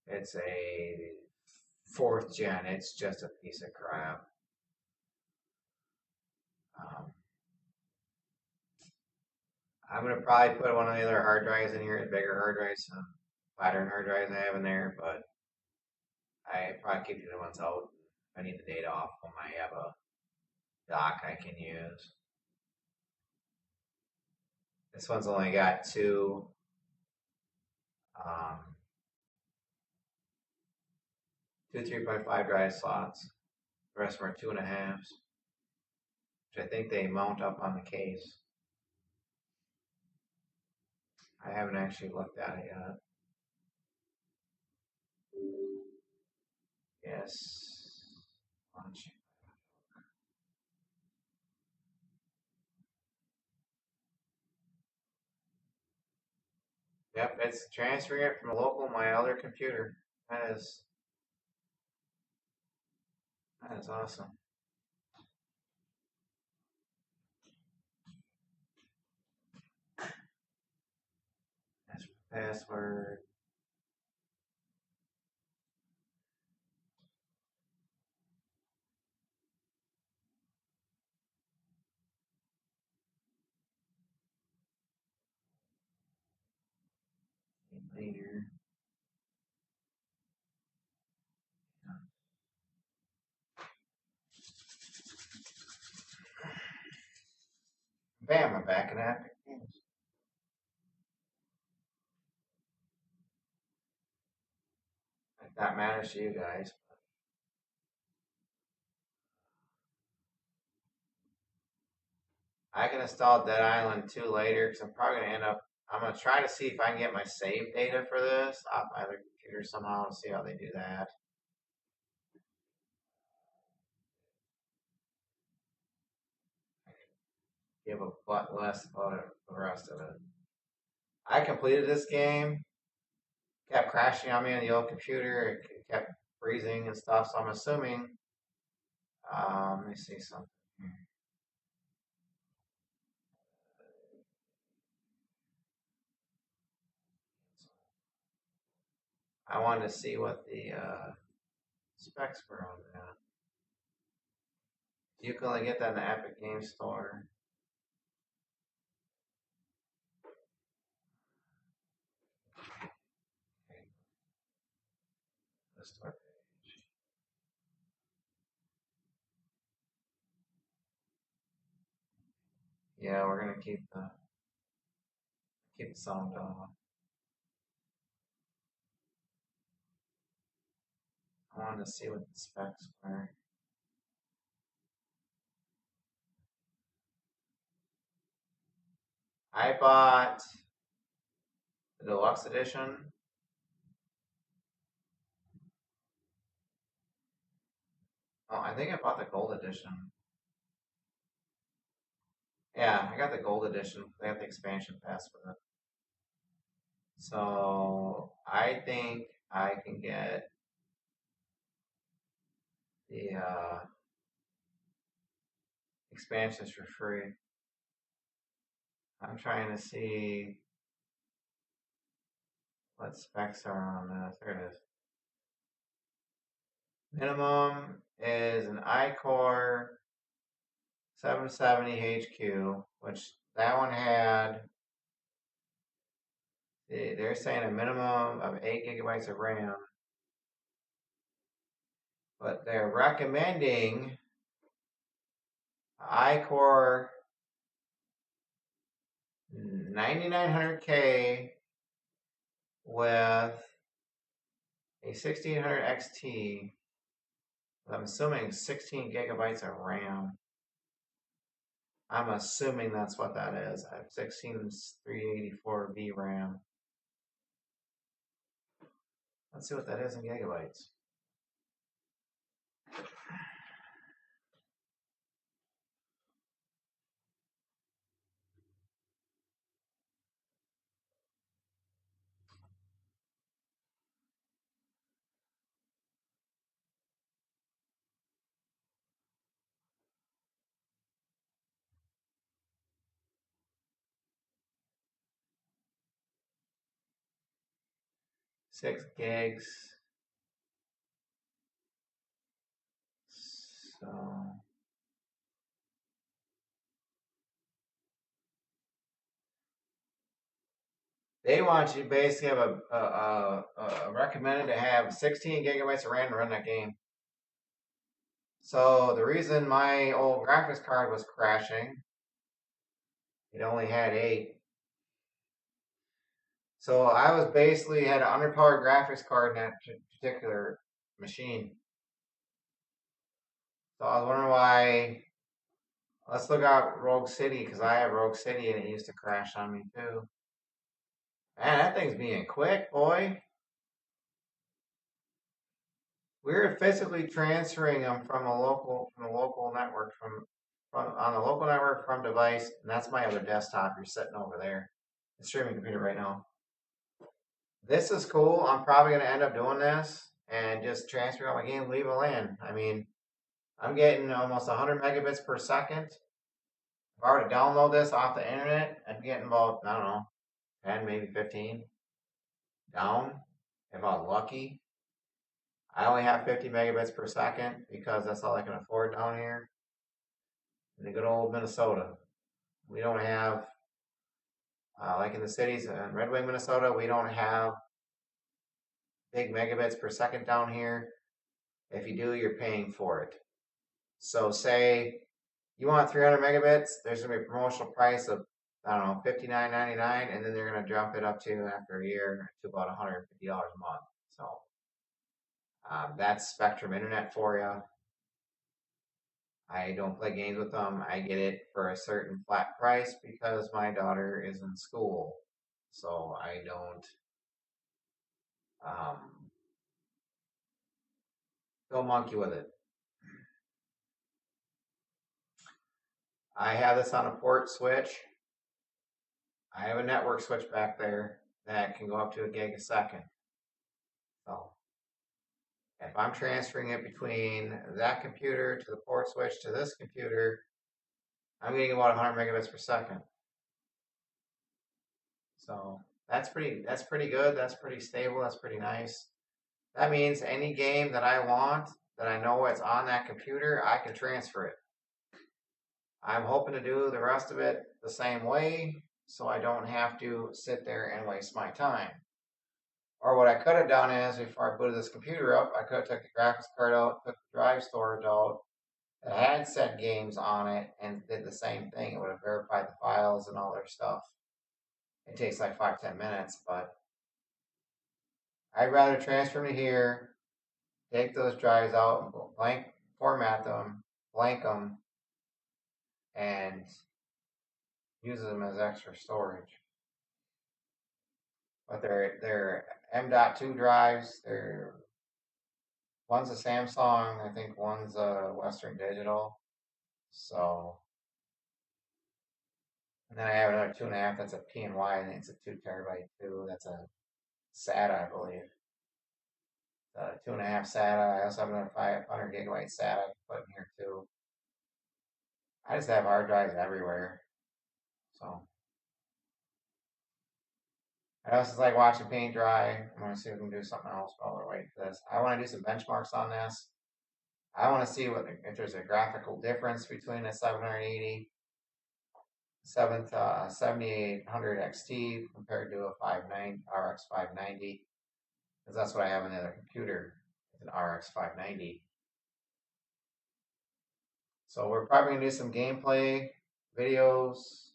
It's a 4th gen. It's just a piece of crap. I'm gonna probably put one of the other hard drives in here, the bigger hard drives, pattern hard drives I have in there, but I probably keep the other ones out. I need the data off when I have a dock I can use. This one's only got two 3.5 drive slots. The rest of them are 2.5s, which I think they mount up on the case. I haven't actually looked at it yet. Yes. Launch. Yep, it's transferring it from a local my other computer. That is awesome. That's my password. Later. Bam, I'm back in Epic Games. If that matters to you guys. I can install Dead Island 2 later because I'm probably going to I'm going to try to see if I can get my save data for this off my other computer somehow and see how they do that. Give a butt less about it, the rest of it. I completed this game, kept crashing on me on the old computer, it kept freezing and stuff, so I'm assuming, let me see something here. I wanted to see what the specs were on that. You can only get that in the Epic Games Store. Okay. The store page. Yeah, we're gonna keep the sound off. I wanted to see what the specs were. I bought the deluxe edition. Oh, I think I bought the gold edition. Yeah, I got the gold edition. They have the expansion pass with it. So I think I can get the expansions for free. I'm trying to see what specs are on this. There it is. Minimum is an iCore 770 HQ, which that one had, they're saying a minimum of 8 gigabytes of RAM, but they're recommending iCore 9900K with a 1600 XT. I'm assuming 16 gigabytes of RAM. I'm assuming that's what that is. I have 16 384 VRAM. Let's see what that is in gigabytes. Six gigs. So they want you to basically have a recommended to have 16 gigabytes of RAM to run that game. So the reason my old graphics card was crashing, it only had 8. So I was basically had an underpowered graphics card in that particular machine. So I was wondering why. Let's look out Rogue City because I have Rogue City and it used to crash on me too. Man, that thing's being quick, boy. We're physically transferring them from a local network from on the local network from device, and that's my other desktop. You're sitting over there, the streaming computer right now. This is cool. I'm probably gonna end up doing this and just transfer all my game, leave it in. I mean, I'm getting almost 100 megabits per second. If I were to download this off the internet, I'd be getting about, I don't know, 10, maybe 15 down if I was lucky. I only have 50 megabits per second because that's all I can afford down here in the good old Minnesota. We don't have, like in the cities in Red Wing, Minnesota, we don't have big megabits per second down here. If you do, you're paying for it. So say you want 300 megabits, there's going to be a promotional price of, I don't know, $59.99, and then they're going to jump it up to, after a year, to about $150 a month. So that's Spectrum Internet for you. I don't play games with them. I get it for a certain flat price because my daughter is in school. So I don't go monkey with it. I have this on a port switch. I have a network switch back there that can go up to a gig a second. So if I'm transferring it between that computer to the port switch to this computer, I'm getting about 100 megabits per second. So that's pretty good. That's pretty stable. That's pretty nice. That means any game that I want, that I know it's on that computer, I can transfer it. I'm hoping to do the rest of it the same way, so I don't have to sit there and waste my time. Or what I could have done is, before I booted this computer up, I could have took the graphics card out, took the drive storage out, it had said games on it, and did the same thing. It would have verified the files and all their stuff. It takes like 5-10 minutes, but I'd rather transfer them to here, take those drives out, blank format them, blank them, and use them as extra storage. But they're M.2 drives. One's a Samsung, I think one's a Western Digital. So, and then I have another 2.5. That's a PNY. I think it's a 2 terabyte too. That's a SATA, I believe. 2.5 SATA. I also have another 500 gigabyte SATA I can put in here too. I just have hard drives everywhere. So I also like watching paint dry. I'm gonna see if we can do something else while we're waiting for this. I want to do some benchmarks on this. I want to see if there's a graphical difference between a 780 7800 XT compared to a 59 RX 590, because that's what I have in the other computer. It's an RX 590. So we're probably gonna do some gameplay videos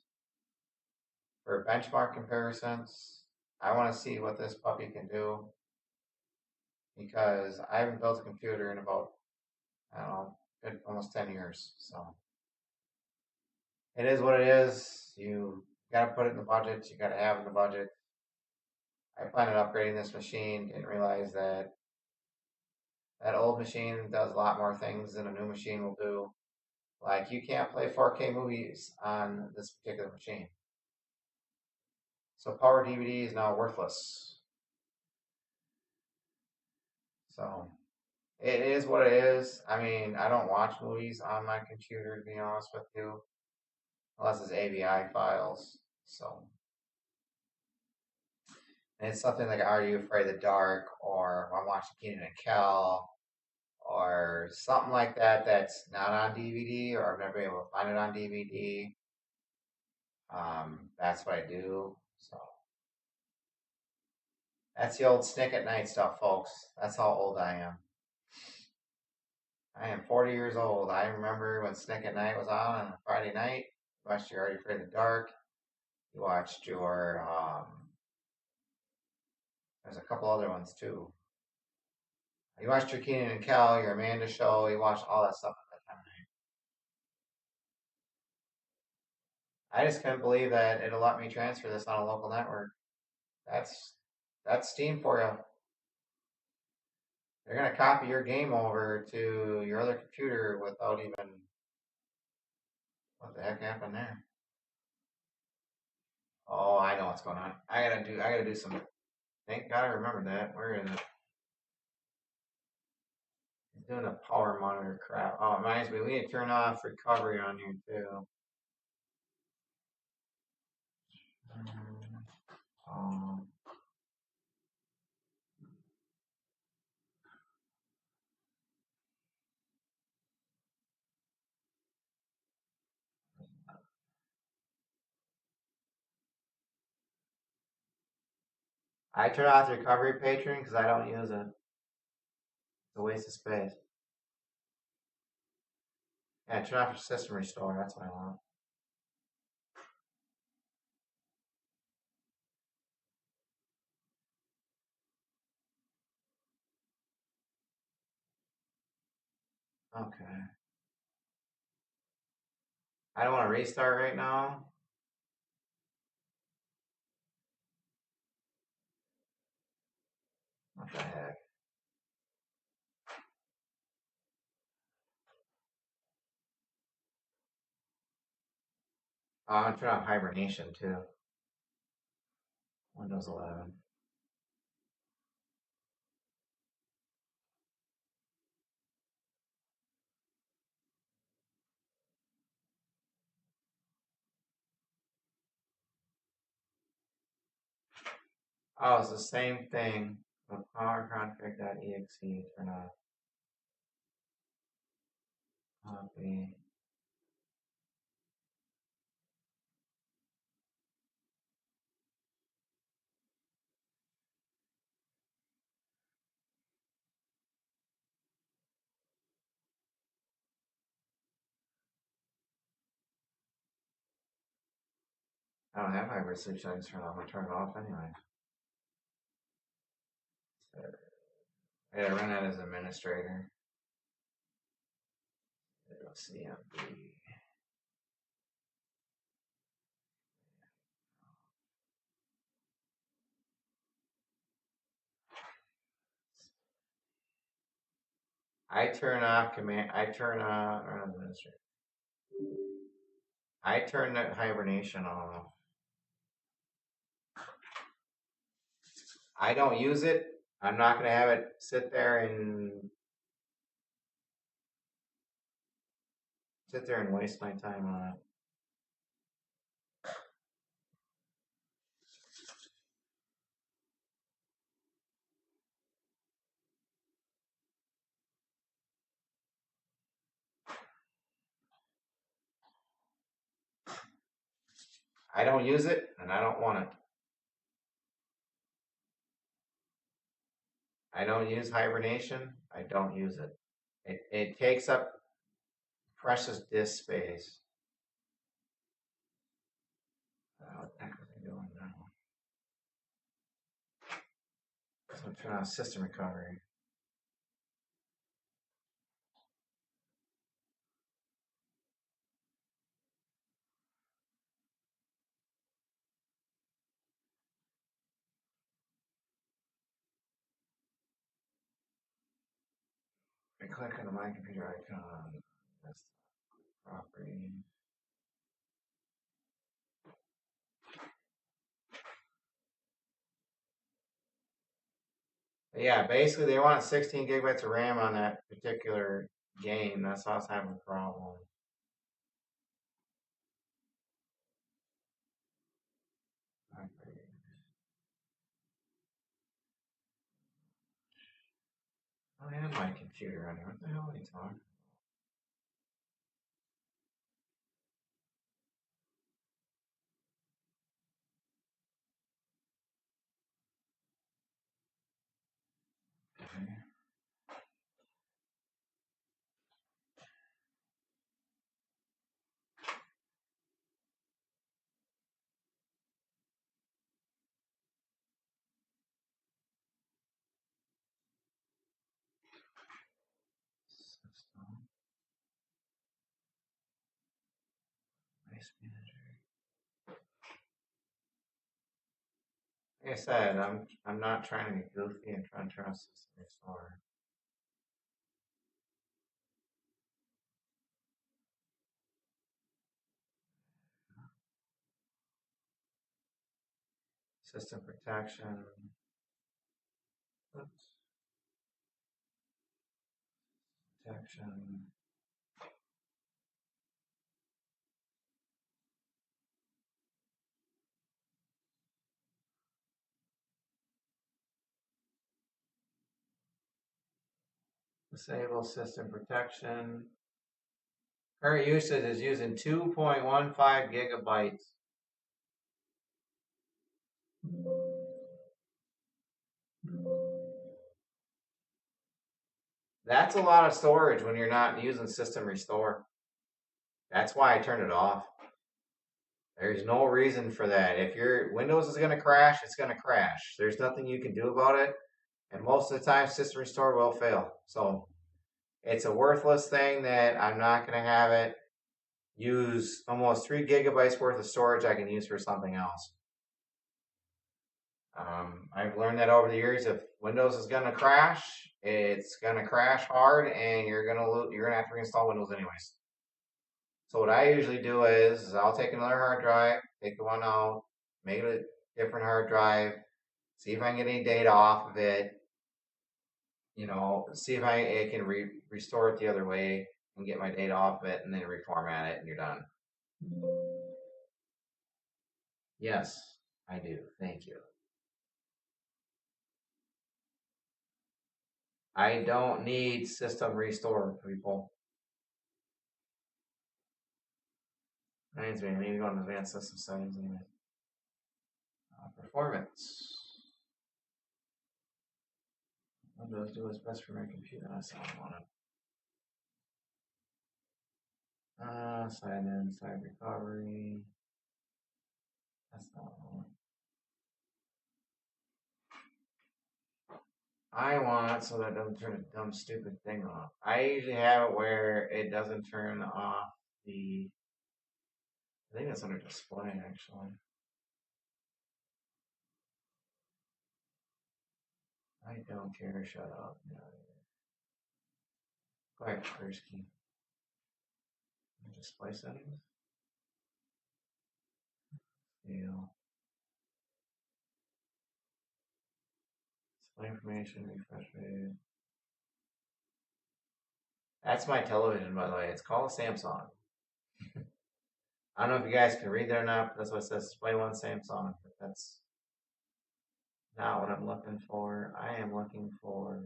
for benchmark comparisons. I want to see what this puppy can do because I haven't built a computer in about, I don't know, almost 10 years. So it is what it is. You got to put it in the budget. You got to have it in the budget. I plan on upgrading this machine. Didn't realize that that old machine does a lot more things than a new machine will do. Like you can't play 4K movies on this particular machine. So Power DVD is now worthless. So it is what it is. I mean, I don't watch movies on my computer, to be honest with you, unless it's AVI files. So and it's something like Are You Afraid of the Dark, or I'm watching Kenan and Kel, or something like that that's not on DVD, or I've never been able to find it on DVD. That's what I do. So that's the old Snick at Night stuff, folks. That's how old I am. I am 40 years old. I remember when Snick at Night was on a Friday night. You watched your Are You Afraid of the Dark. You watched your, there's a couple other ones too. You watched your Kenan and Kel, your Amanda show. You watched all that stuff at that time of night. I just couldn't believe that it'll let me transfer this on a local network. That's that's Steam for you. They're gonna copy your game over to your other computer without even what the heck happened there. Oh, I know what's going on. I gotta do some. Thank God I remembered that. Where is it? He's doing a power monitor crap. Oh, it reminds me, we need to turn off recovery on here too. Um, I turn off the recovery patron because I don't use it. It's a waste of space. Yeah, turn off your system restore. That's what I want. Okay. I don't want to restart right now. What the heck? Oh, I'm gonna turn off hibernation too. Windows 11. Oh, it's the same thing. The powerconfig.exe, turn off. Copy. I don't have hybrid sleep settings turned off. I turn it off anyway. I gotta run that as administrator. CMD. I turn off command. I turn on run administrator. I turn that hibernation off. I don't use it. I'm not gonna have it sit there and waste my time on it. I don't use it and I don't want it. I don't use hibernation. I don't use it. It takes up precious disk space. What the heck are they doing now? So turn on system recovery. I click on the My Computer icon. That's the property. Yeah, basically they want 16 gigabytes of RAM on that particular game. That's how I was having a problem. I have my computer on here. What the hell are you talking? Okay. System. Nice manager. Like I said, I'm not trying to be goofy and trying to turn on system restore. System protection. Oops. Protection. Disable system protection. Current usage is using 2.15 gigabytes. That's a lot of storage when you're not using system restore. That's why I turned it off. There's no reason for that. If your Windows is going to crash, it's going to crash. There's nothing you can do about it. And most of the time, system restore will fail. So it's a worthless thing that I'm not going to have it use almost 3 gigabytes worth of storage I can use for something else. I've learned that over the years. If Windows is going to crash, it's going to crash hard, and you're going to have to reinstall Windows anyways. So what I usually do is I'll take another hard drive, take the one out, make it a different hard drive, see if I can get any data off of it. See if I can restore it the other way and get my data off of it, and then reformat it, and you're done. Yes, I do. Thank you. I don't need system restore, people. Reminds me, I need to go into advanced system settings anyway. Performance. Windows do what's best for my computer. That's all I want. Sign in, side recovery. That's not what I want. I want so that it doesn't turn a dumb stupid thing off. I usually have it where it doesn't turn off the. I think that's under display actually. I don't care. Shut up. No. Quiet first key. Display settings. Deal. Display information. Refresh rate. That's my television, by the way. It's called a Samsung. I don't know if you guys can read that or not, but that's what it says. Display one Samsung. But that's not what I'm looking for. I am looking for.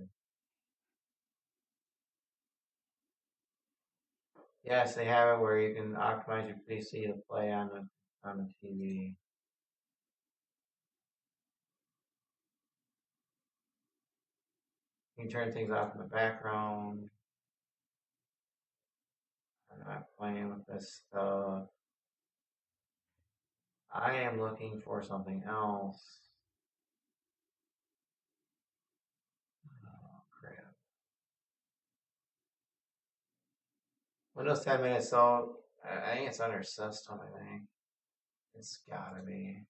Yes, they have it where you can optimize your PC to play on the on the TV. You can turn things off in the background. I'm not playing with this stuff. I am looking for something else. Oh, crap. Windows 10 minutes, so I think it's under system, I think. It's gotta be.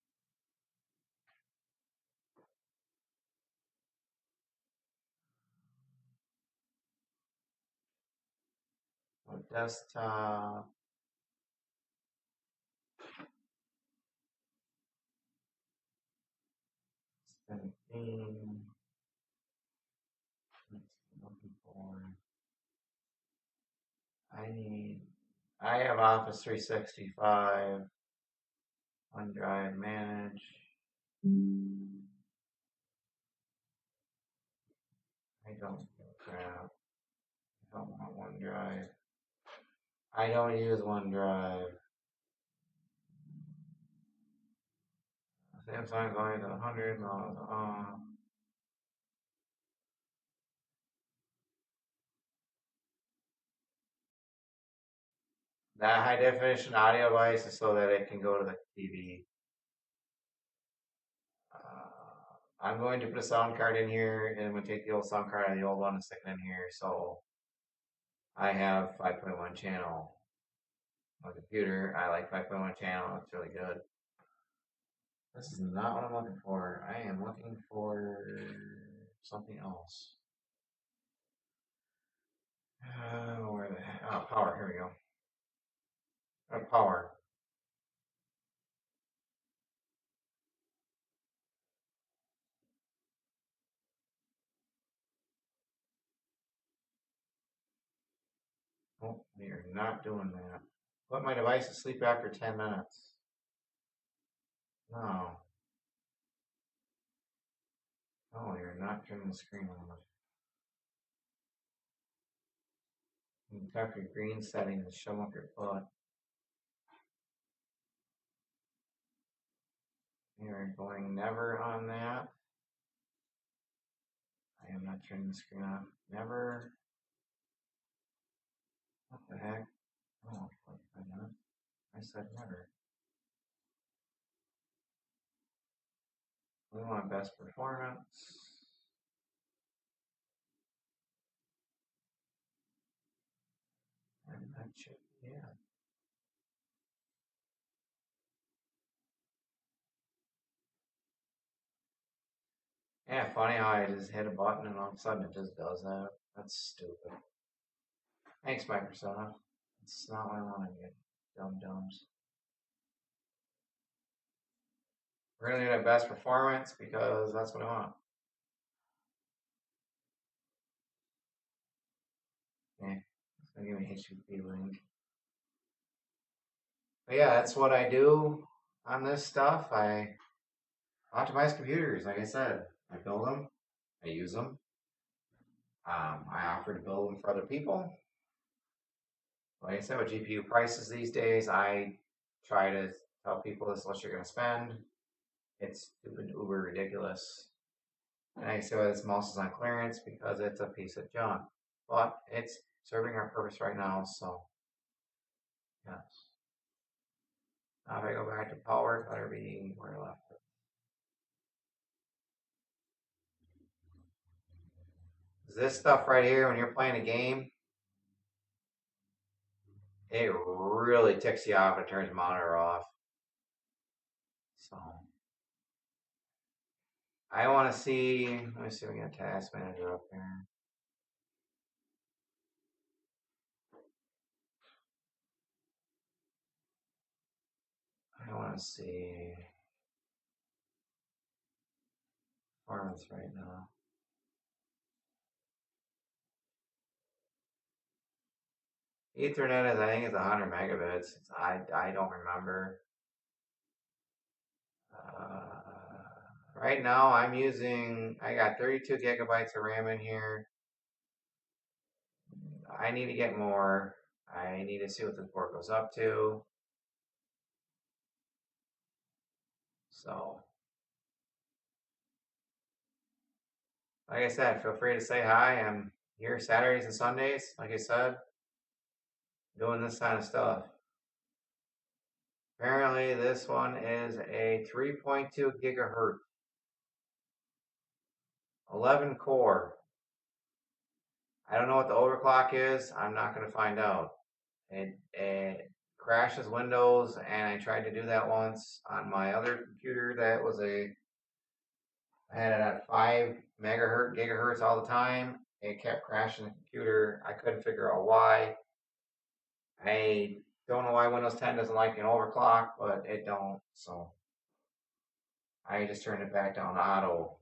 Or desktop. 17. Looking for. I have Office 365, OneDrive manage. I don't give a crap. I don't want OneDrive. I don't use OneDrive. Samsung going to 100 miles off. That high definition audio device is so that it can go to the TV. I'm going to put a sound card in here, and I'm going to take the old sound card out of the old one and stick it in here. So I have 5.1 channel on the computer. I like 5.1 channel. It's really good. This is not what I'm looking for. I am looking for something else. Where the heck? Oh, power. Here we go. Power. Oh, we are not doing that. Let my device to sleep after 10 minutes. No. No, you're not turning the screen on. You can tap your green setting and show up your butt. You're going never on that. I am not turning the screen on. Never. What the heck? Oh, I said never. We want best performance. And that should, yeah. Yeah, funny how I just hit a button and all of a sudden it just does that. That's stupid. Thanks, Microsoft. It's not what I want to get. Dumb dumbs. We're gonna do that best performance because that's what I want. Yeah, it's gonna give me HTTP link. But yeah, that's what I do on this stuff. I optimize computers. Like I said, I build them, I use them. I offer to build them for other people. Like I said, with GPU prices these days, I try to tell people this is what you're going to spend. It's stupid, uber ridiculous. And I say this mouse is on clearance because it's a piece of junk. But it's serving our purpose right now, so yes. Now if I go back to power, it better be where I left it. This stuff right here, when you're playing a game, it really ticks you off. It turns the monitor off. So I want to see. Let me see if we got Task Manager up here. I want to see performance right now. Ethernet is, I think, it's 100 megabits. I don't remember. Right now, I got 32 gigabytes of RAM in here. I need to get more. I need to see what this board goes up to. So, like I said, feel free to say hi. I'm here Saturdays and Sundays, like I said, doing this kind of stuff. Apparently, this one is a 3.2 gigahertz, 11 core. I don't know what the overclock is. I'm not going to find out. It crashes Windows, and I tried to do that once on my other computer. I had it at 5 megahertz, gigahertz all the time. It kept crashing the computer. I couldn't figure out why. I don't know why Windows 10 doesn't like an overclock, but it don't. So I just turned it back down to auto.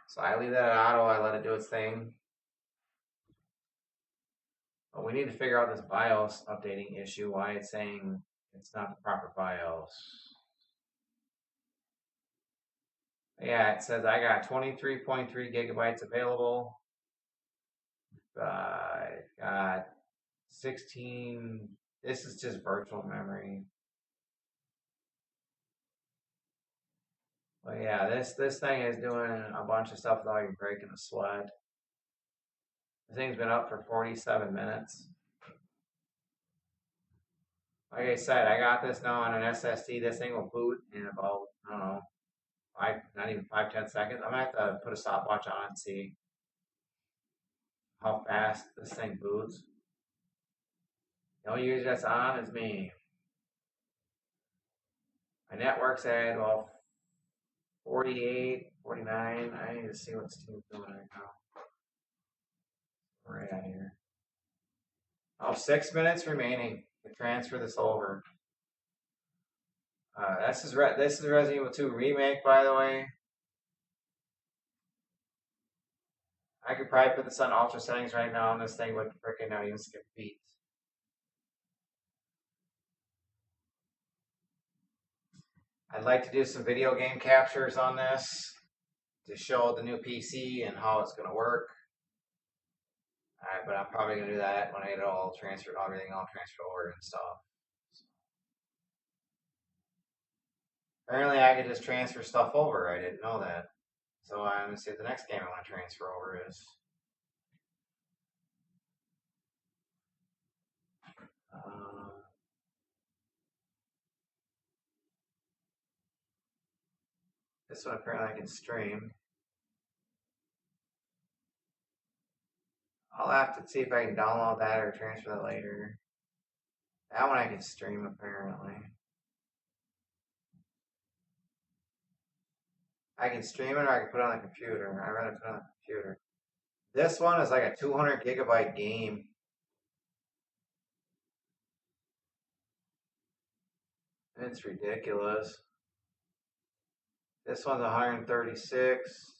So I leave that at auto. I let it do its thing. But we need to figure out this BIOS updating issue, why it's saying it's not the proper BIOS. Yeah, it says I got 23.3 gigabytes available. I got 16. This is just virtual memory. But yeah, this thing is doing a bunch of stuff without even breaking a sweat. The thing's been up for 47 minutes. Like I said, I got this now on an SSD. This thing will boot in about, I don't know, not even 5-10 seconds. I'm gonna have to put a stopwatch on and see how fast this thing boots. The only user that's on is me. My network's at, well, 48, 49. I need to see what Steam's doing right now. Right out here. Oh, 6 minutes remaining to transfer this over. This is Resident Evil 2 remake, by the way. I could probably put this on ultra settings right now, and this thing would freaking not even skip beats. I'd like to do some video game captures on this to show the new PC and how it's going to work. But I'm probably going to do that when I get it all transferred, everything all transferred over and stuff. Apparently, I could just transfer stuff over. I didn't know that. So I'm going to see what the next game I want to transfer over is. This one apparently I can stream. I'll have to see if I can download that or transfer that later. That one I can stream apparently. I can stream it or I can put it on the computer. I'd rather put it on the computer. This one is like a 200 gigabyte game. It's ridiculous. This one's 136.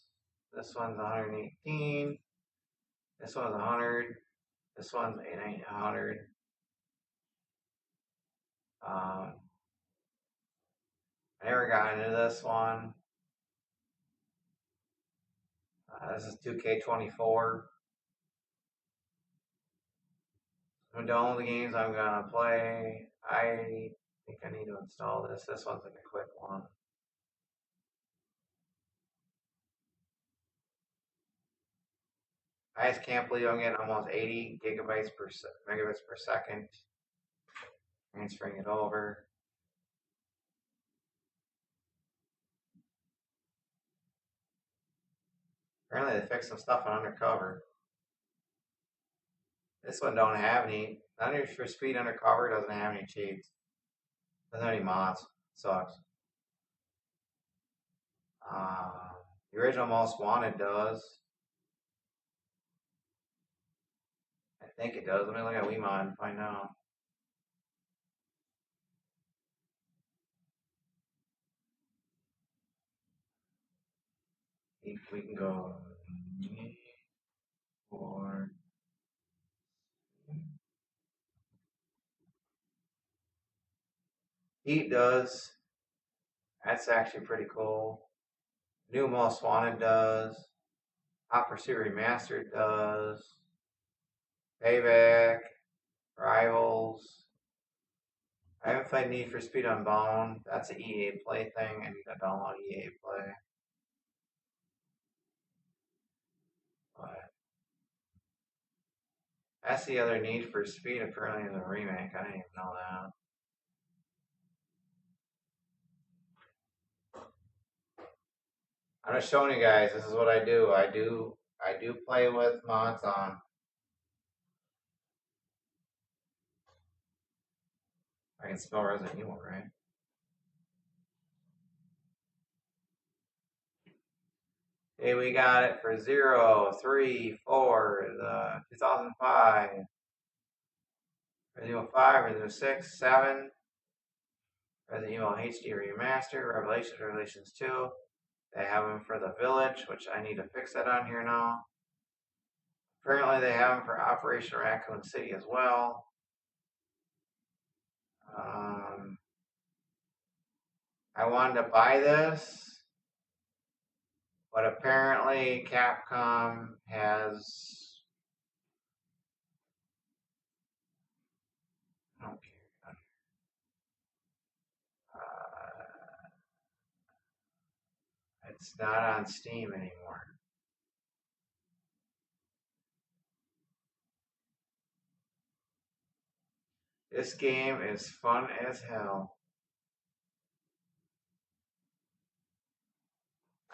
This one's 118. This one's 100. This one's 100. I never got into this one. This is 2K24. I'm done with the games I'm gonna play. I think I need to install this. This one's like a quick one. I just can't believe I'm getting almost 80 megabits per second. Transferring it over. Apparently they fixed some stuff on Undercover. This one don't have any. Under for Speed Undercover doesn't have any cheats. Doesn't have any mods. Sucks. The original Most Wanted does. I think it does. Let me look at WeMod and find out. We can go for Heat does. That's actually pretty cool. New Most Wanted does. Hot Pursuit Remastered does. Payback. Rivals. I haven't played Need for Speed Unbound. That's an EA Play thing. I need to download EA Play. But that's the other Need for Speed. Apparently, is a remake. I didn't even know that. I'm just showing you guys. This is what I do. I do play with mods on. I can spell Resident Evil, right? Hey, we got it for 0, 3, 4, the 2005. Resident Evil 5, Resident Evil 6, 7, Resident Evil HD Remaster, Revelations 2. They have them for the Village, which I need to fix that on here now. Apparently they have them for Operation Raccoon City as well. I wanted to buy this, but apparently Capcom has... I don't care. It's not on Steam anymore. This game is fun as hell.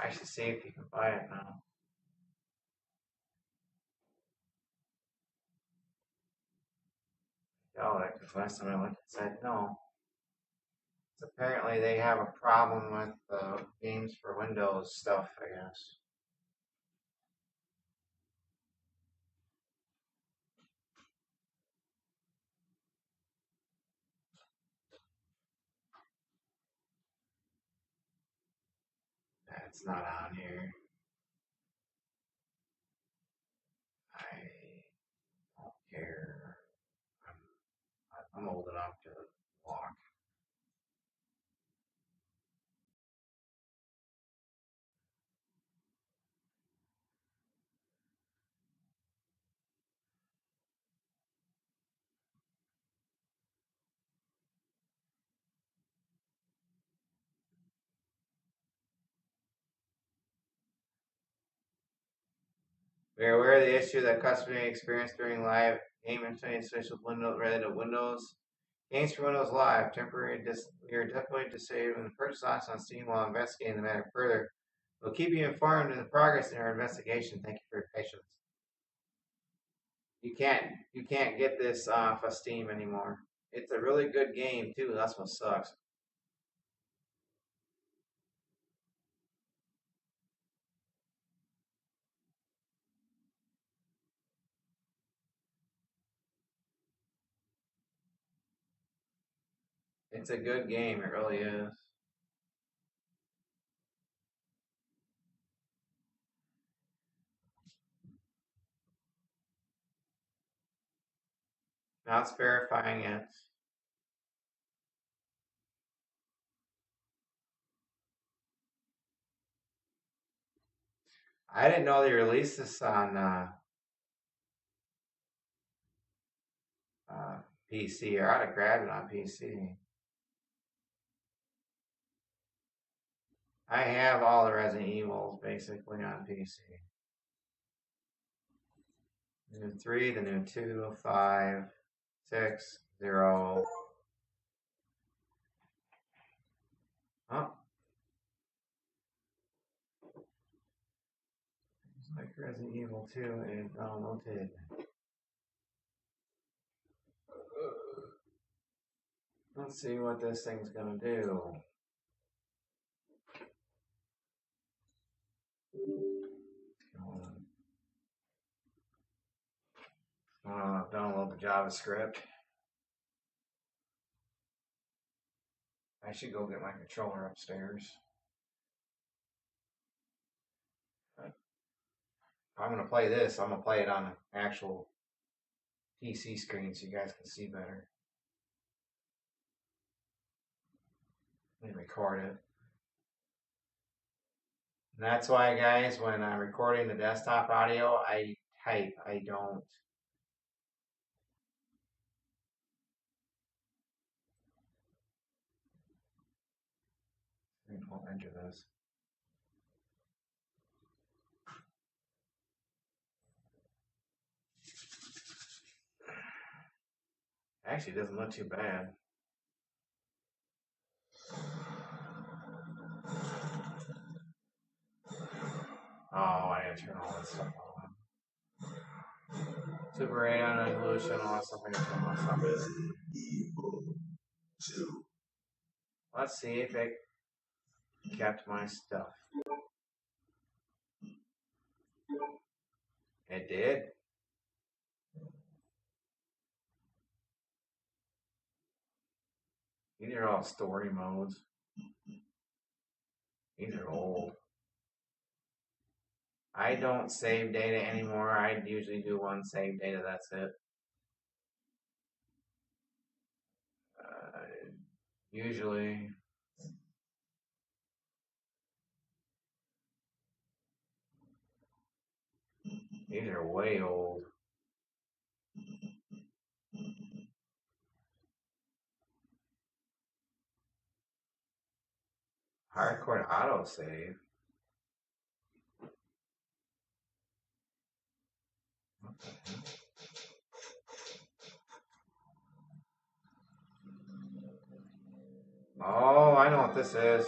I should see if you can buy it now. Oh, because last time I looked, it said no. Apparently they have a problem with the games for Windows stuff, I guess. That's not on here. I don't care. I'm old enough to walk. We are aware of the issue that customers may experience during live game installation with Windows rather than Windows. Games for Windows Live we are definitely disabling the purchase option on Steam while investigating the matter further. We'll keep you informed of the progress in our investigation. Thank you for your patience. You can't get this off of Steam anymore. It's a really good game too. That's what sucks. It's a good game. It really is. Now it's verifying it. I didn't know they released this on PC, or I'd have grabbed it on PC. I have all the Resident Evils basically on PC. The new 3, the new 2, 5, 6, 0. Oh. It's like Resident Evil 2 and downloaded. Let's see what this thing's gonna do. Download the JavaScript. I should go get my controller upstairs. If I'm gonna play this, I'm gonna play it on an actual PC screen so you guys can see better. And record it. And that's why, guys, when I'm recording the desktop audio, I type. I don't. I'll enter this. Actually, it doesn't look too bad. Oh, I gotta turn all this stuff on. Super 8 on evolution, all that stuff. I gotta turn all that stuff. Let's see if it kept my stuff. It did. These are all story modes. These are old. I don't save data anymore. I usually do one save data, that's it. Usually. These are way old. Hardcore autosave. Oh, I know what this is.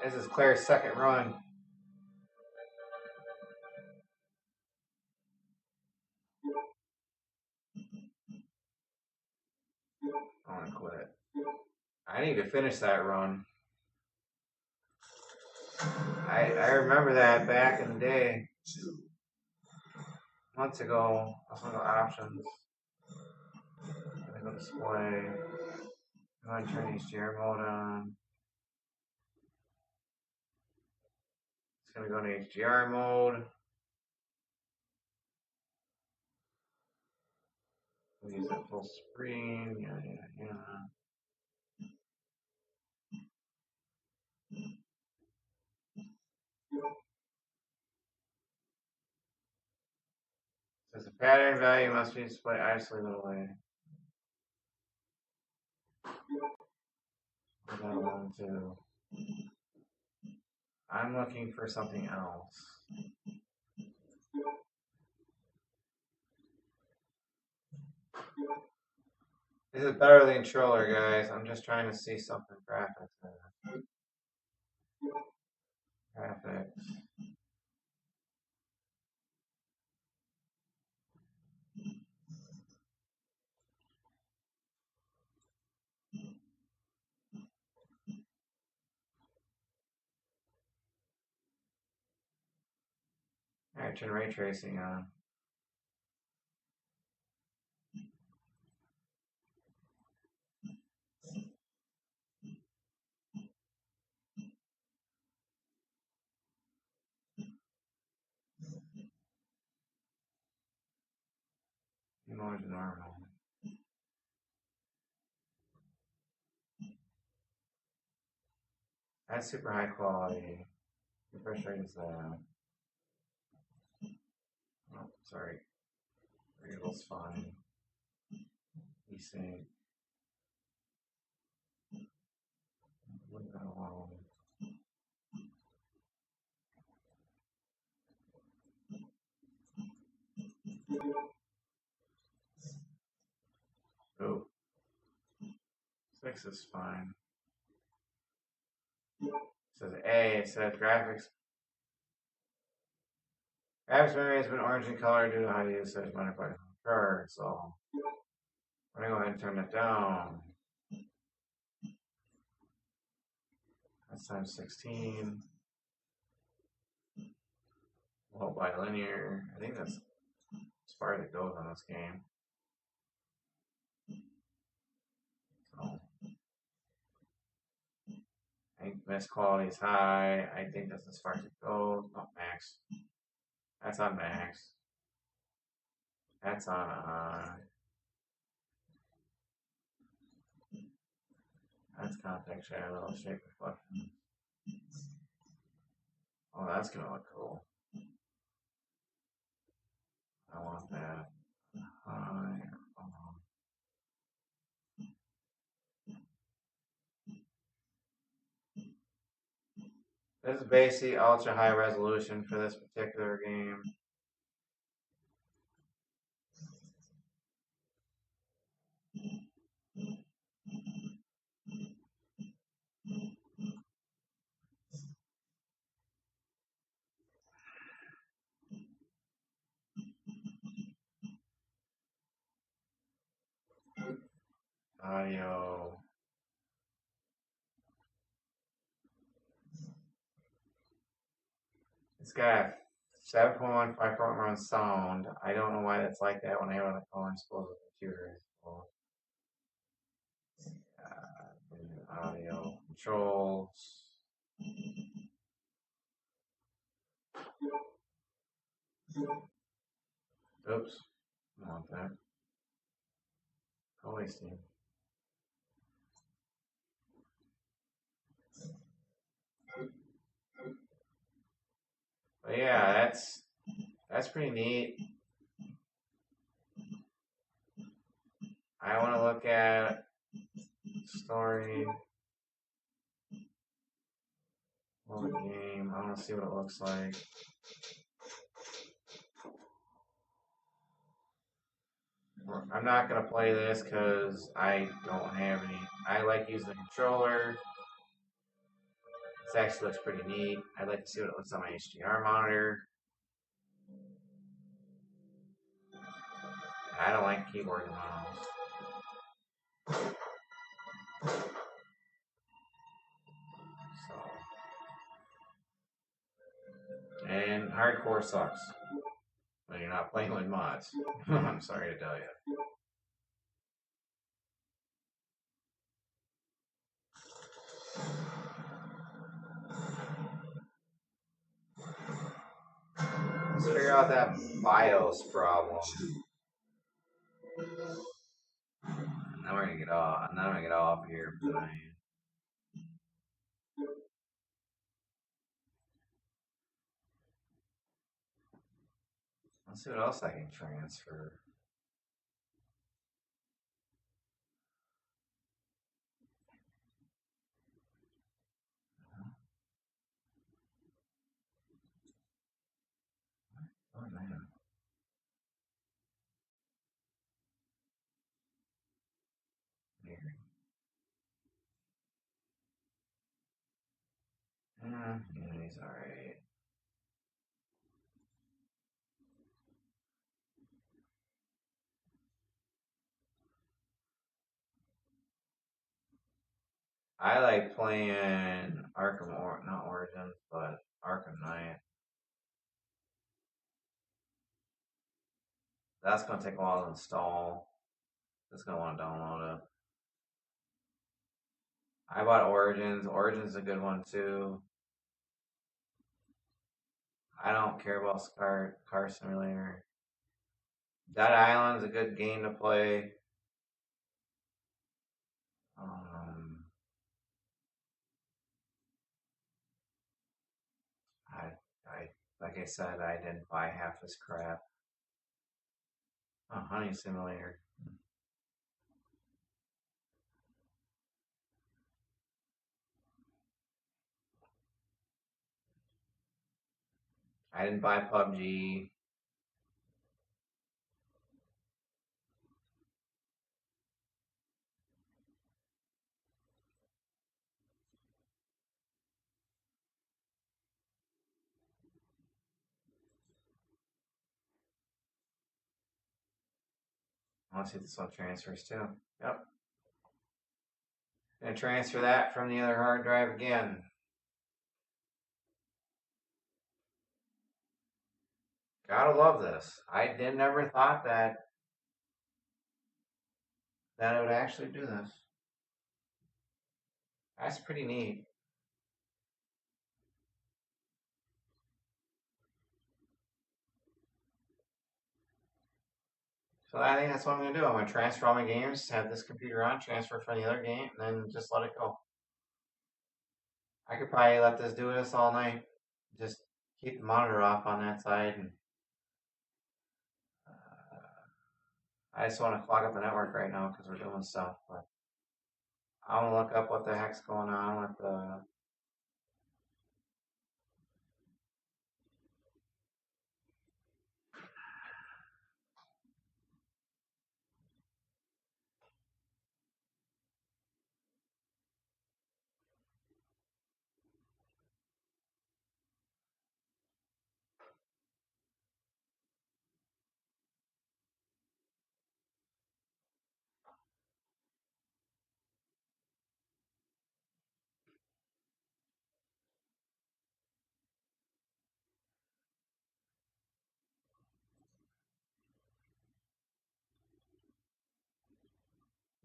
This is Claire's second run. I want to quit. I need to finish that run. I remember that back in the day. Months ago. I was on options. I go display. I'm going to turn HDR mode on. It's going to go to HDR mode. We'll use it full screen. Yeah. Says the pattern value must be displayed isolatedly. I'm looking for something else. This is better than Controller, guys. I'm just trying to see something graphics. Graphics. Alright, turn ray tracing on. More normal. That's super high quality. Refresh rate is that. Oh, sorry. Variable's fine. Desync. Leave that alone. Oh. 6 is fine. It says A, it says graphics. Graphics memory has been orange in color due to high usage modified card, so I'm gonna go ahead and turn that down. That's times 16. Well, bilinear. I think that's as far as it goes on this game. So I think best quality is high. I think that's as far as it goes. Not max. That's on max. That's on that's context shadow, shape reflection. Oh, that's gonna look cool. I want that. High. This is basically ultra high resolution for this particular game. Audio. It's got 7.1, 5.1 sound. I don't know why it's like that when I have it on disposable computer. Audio controls. Oops. I don't want that. Go wasting. But yeah, that's pretty neat. I want to look at story. Load game. I want to see what it looks like. I'm not going to play this because I don't have any. I like using the controller. This actually looks pretty neat. I'd like to see what it looks on my HDR monitor. I don't like keyboard and mouse. So. And hardcore sucks when you're not playing with mods. I'm sorry to tell you. Let's figure out that BIOS problem. Now we're gonna get off. Now I'm gonna get off here tonight. Let's see what else I can transfer. Oh man. Here. Yeah, he's alright. I like playing not Origins, but Arkham Knight. That's gonna take a while to install. Just gonna want to download it. I bought Origins. Origins is a good one too. I don't care about car simulator. Dead Island's a good game to play. I like I said, I didn't buy half this crap. Oh, Honey Simulator. I didn't buy PUBG. I want to see if this one transfers too. Yep. Gonna transfer that from the other hard drive again. Gotta love this. I never thought that it would actually do this. That's pretty neat. So I think that's what I'm gonna do. I'm gonna transfer all my games, have this computer on, transfer from the other game, and then just let it go. I could probably let this do this all night. Just keep the monitor off on that side, and I just want to clog up the network right now because we're doing stuff. But I want to look up what the heck's going on with the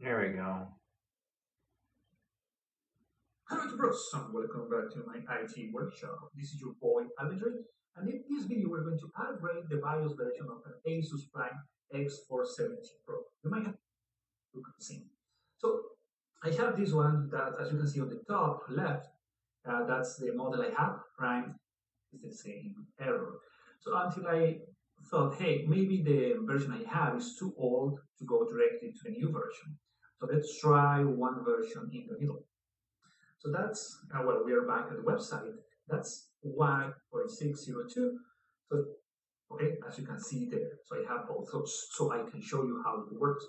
There we go. Hello, bros, and welcome back to my IT workshop. This is your boy Alvin, and in this video we're going to upgrade the BIOS version of an Asus Prime X470 Pro. You might have seen. So I have this one that, as you can see on the top left, that's the model I have. Prime is the same error. So until I thought, hey, maybe the version I have is too old to go directly to the new version. So let's try one version in the middle. So that's, well, we are back at the website. That's Y4602. So, okay, as you can see there. So I have both, so I can show you how it works.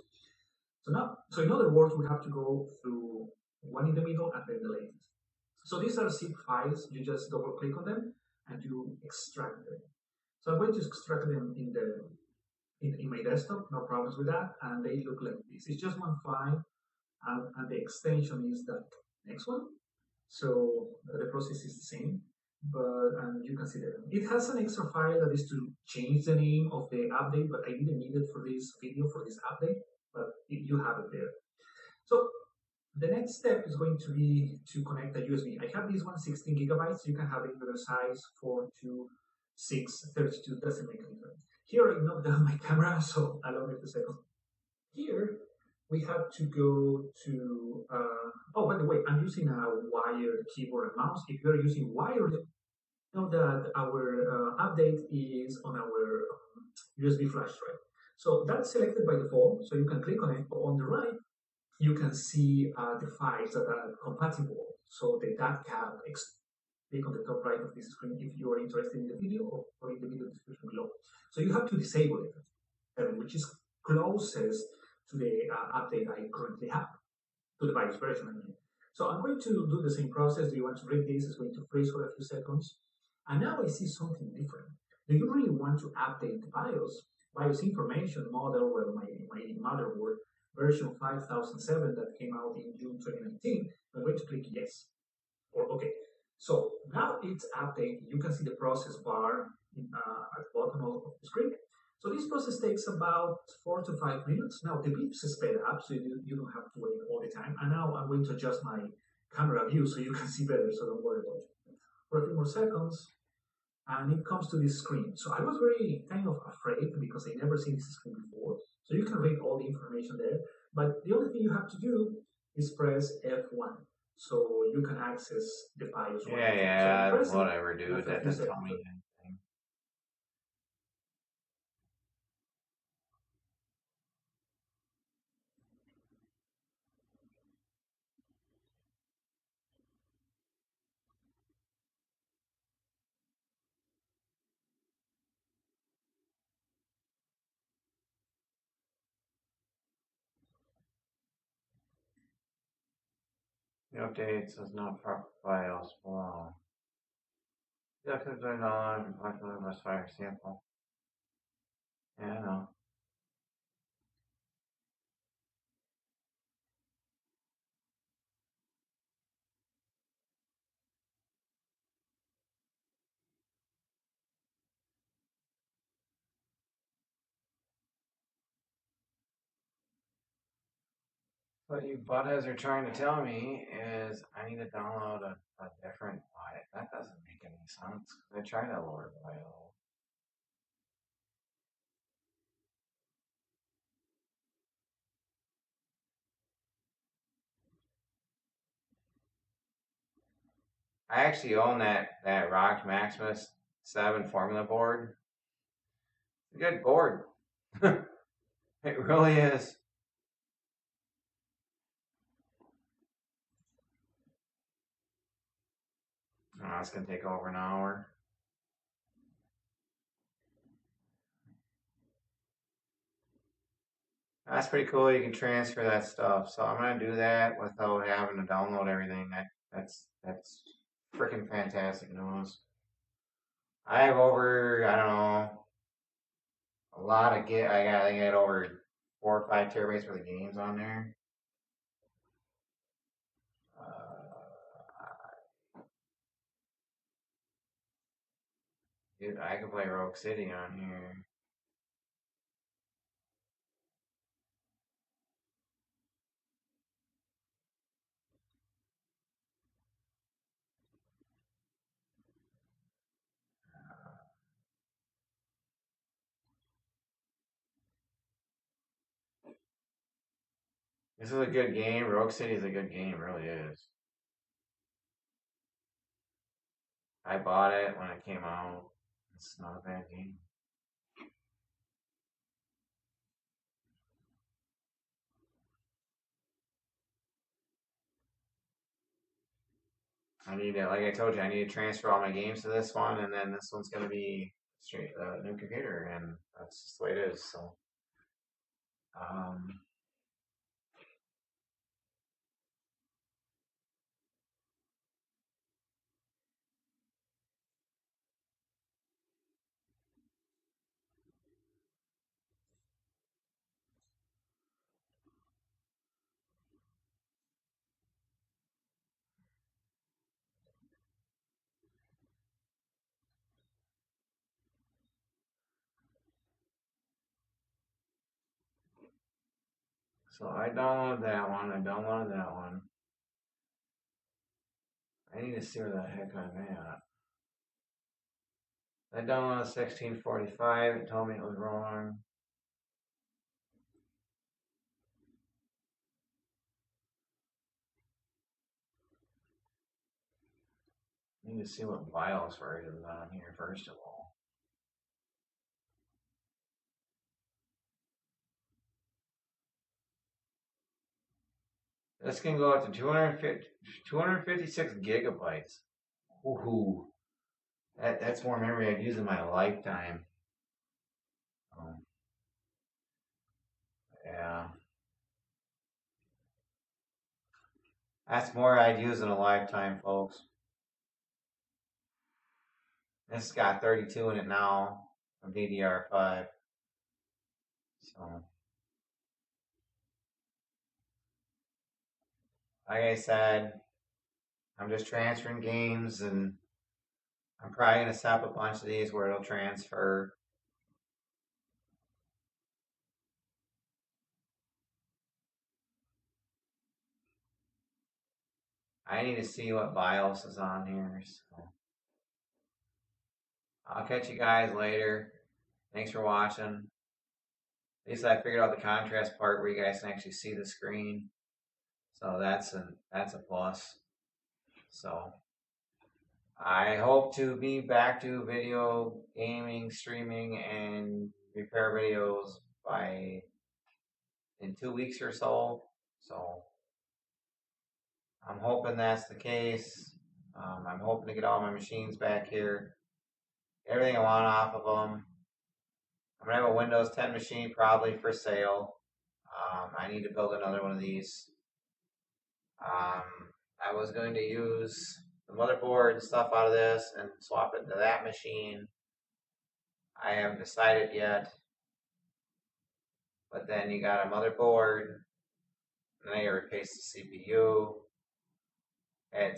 So in other words, we have to go through one in the middle and then the latest. So these are zip files. You just double click on them and you extract them. So I'm going to extract them in my desktop, no problems with that. And they look like this. It's just one file, and the extension is that next one. So the process is the same, but and you can see that it has an extra file that is to change the name of the update, but I didn't need it for this video for this update, but you have it there. So the next step is going to be to connect a USB. I have this one 16 gigabytes. You can have any other size, 4 to 6, 32, doesn't make any difference. Here I knocked down my camera, so allow me a second. Here we have to go to, oh, by the way, I'm using a wired keyboard and mouse. If you're using wired, know that our update is on our USB flash drive. So that's selected by default, so you can click on it. On the right, you can see the files that are compatible. So the .cap, click on the top right of this screen if you are interested in the video or in the video description below. So you have to disable it, which is closest to the update I currently have, to the BIOS version, I mean. So I'm going to do the same process. Do you want to read this? It's going to freeze for a few seconds. And now I see something different. Do you really want to update the BIOS information model, well, my motherboard, version 5007 that came out in June 2019? I'm going to click yes, or okay. So now it's updated. You can see the process bar at the bottom of the screen. So this process takes about 4 to 5 minutes. Now the beeps sped up, so you don't have to wait all the time. And now I'm going to adjust my camera view so you can see better, so don't worry about it. For a few more seconds, and it comes to this screen. So I was very kind of afraid because I never seen this screen before. So you can read all the information there, but the only thing you have to do is press F1. So you can access the BIOS. Yeah, yeah, whatever, dude. That doesn't tell me anything. The update says not proper files. Wow. Yeah, because they're not popular misfire sample. Yeah, I know. What you buttheads are trying to tell me is I need to download a different file. That doesn't make any sense. I tried to lower the file. I actually own that ROG Maximus 7 formula board. It's a good board. It really is. Oh, it's gonna take over an hour. That's pretty cool. You can transfer that stuff. So I'm gonna do that without having to download everything. That's freaking fantastic news. I have over, I don't know, a lot of I think I had over 4 or 5 terabytes worth of games on there. Dude, I could play Rogue City on here. This is a good game. Rogue City is a good game, it really is. I bought it when it came out. It's not a bad game. I need to, like I told you, I need to transfer all my games to this one, and then this one's gonna be straight new computer, and that's just the way it is. So, um, so I downloaded that one. I downloaded that one. I need to see where the heck I'm at. I downloaded 1645. It told me it was wrong. I need to see what BIOS version is on here first of all. This can go up to 256 gigabytes. Woohoo! That's more memory I'd use in my lifetime. Yeah. That's more I'd use in a lifetime, folks. This has got 32 in it now from DDR5. So, like I said, I'm just transferring games, and I'm probably going to set up a bunch of these where it'll transfer. I need to see what BIOS is on here. So. I'll catch you guys later. Thanks for watching. At least I figured out the contrast part where you guys can actually see the screen. So that's a plus. So I hope to be back to video gaming, streaming, and repair videos in 2 weeks or so. So I'm hoping that's the case. I'm hoping to get all my machines back here. Everything I want off of them. I'm gonna have a Windows 10 machine probably for sale. I need to build another one of these. I was going to use the motherboard and stuff out of this and swap it to that machine. I haven't decided yet. But then you got a motherboard, and then you replace the CPU. You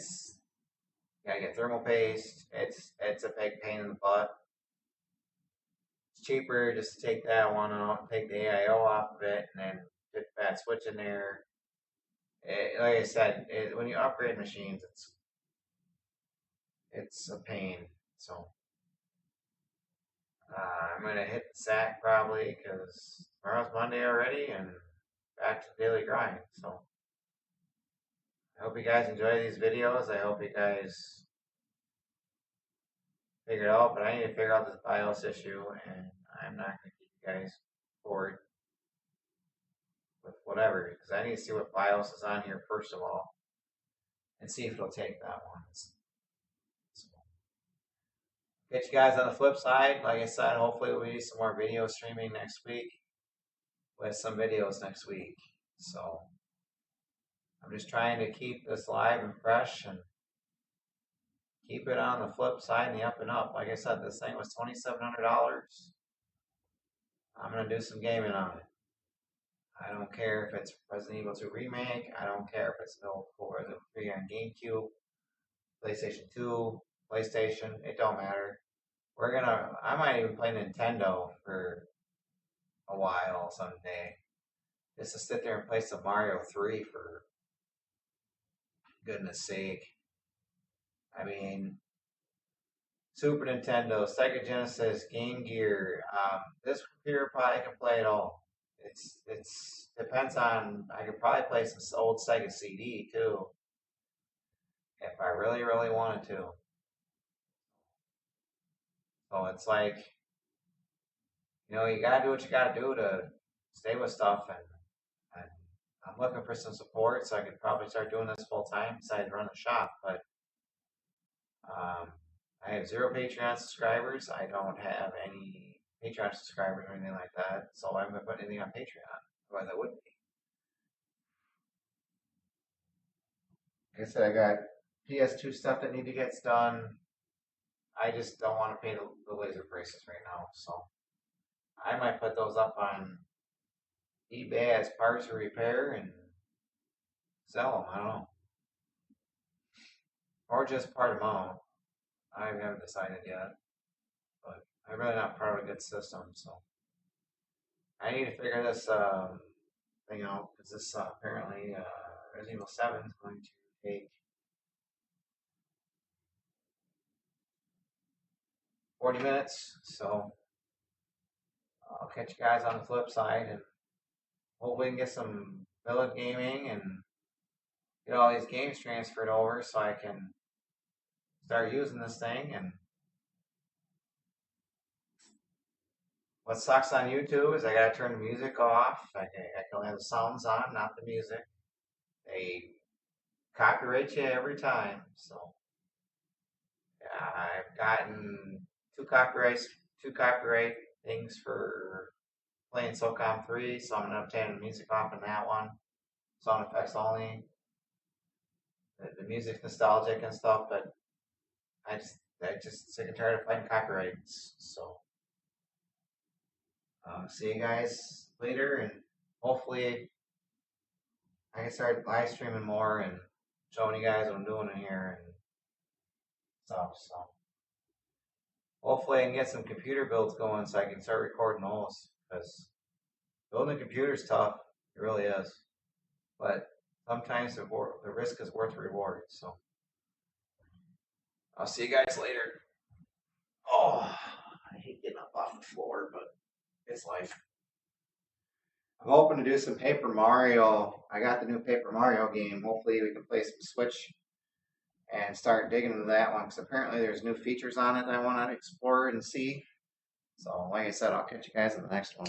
gotta get thermal paste. It's a big pain in the butt. It's cheaper just to take that one out and take the AIO off of it, and then put that switch in there. Like I said, when you upgrade machines, it's a pain. So I'm gonna hit the sack probably because tomorrow's Monday already, and back to the daily grind. So I hope you guys enjoy these videos. I hope you guys figure it out, but I need to figure out this BIOS issue, and I'm not gonna keep you guys bored with whatever because I need to see what BIOS is on here first of all, and see if it'll take that one. So, catch you guys on the flip side. Like I said, hopefully we'll do some more video streaming next week with some videos next week. So I'm just trying to keep this live and fresh and keep it on the flip side and the up and up. Like I said, this thing was $2,700. I'm going to do some gaming on it. I don't care if it's Resident Evil 2 Remake. I don't care if it's no Resident Evil 3 on GameCube, PlayStation 2, PlayStation. It don't matter. I might even play Nintendo for a while someday. Just to sit there and play some Mario 3 for goodness sake. I mean, Super Nintendo, Sega Genesis, Game Gear. This computer probably can play it all. It's depends on. I could probably play some old Sega CD too if I really wanted to. So it's like, you gotta do what you gotta do to stay with stuff, and I'm looking for some support, so I could probably start doing this full time besides run the shop. But um, I have 0 Patreon subscribers. I don't have any Patreon subscribers or anything like that, so I'm gonna put anything on Patreon. Otherwise, I wouldn't be. Like I said, I got PS2 stuff that need to get done. I just don't want to pay the laser prices right now, so I might put those up on eBay as parts or repair and sell them. I don't know, or just part them out. I haven't decided yet, but I'm really not proud of a good system, so I need to figure this thing out because this apparently Resident Evil 7 is going to take 40 minutes, so I'll catch you guys on the flip side and hopefully we can get some Village Gaming and get all these games transferred over so I can start using this thing. And what sucks on YouTube is I gotta turn the music off. I can only have the sounds on, not the music. They copyright you every time. So yeah, I've gotten two copyright things for playing SOCOM 3, so I'm gonna obtain the music off on that one. Sound effects only. The music's nostalgic and stuff, but I just sick and tired of fighting copyrights. So see you guys later, and hopefully I can start live streaming more and showing you guys what I'm doing in here and stuff. So hopefully I can get some computer builds going so I can start recording those because building a computer is tough. It really is, but sometimes the risk is worth the reward. So I'll see you guys later. Oh, I hate getting up off the floor, but it's life. I'm hoping to do some Paper Mario. I got the new Paper Mario game. Hopefully we can play some Switch and start digging into that one because apparently there's new features on it that I want to explore and see. So like I said, I'll catch you guys in the next one.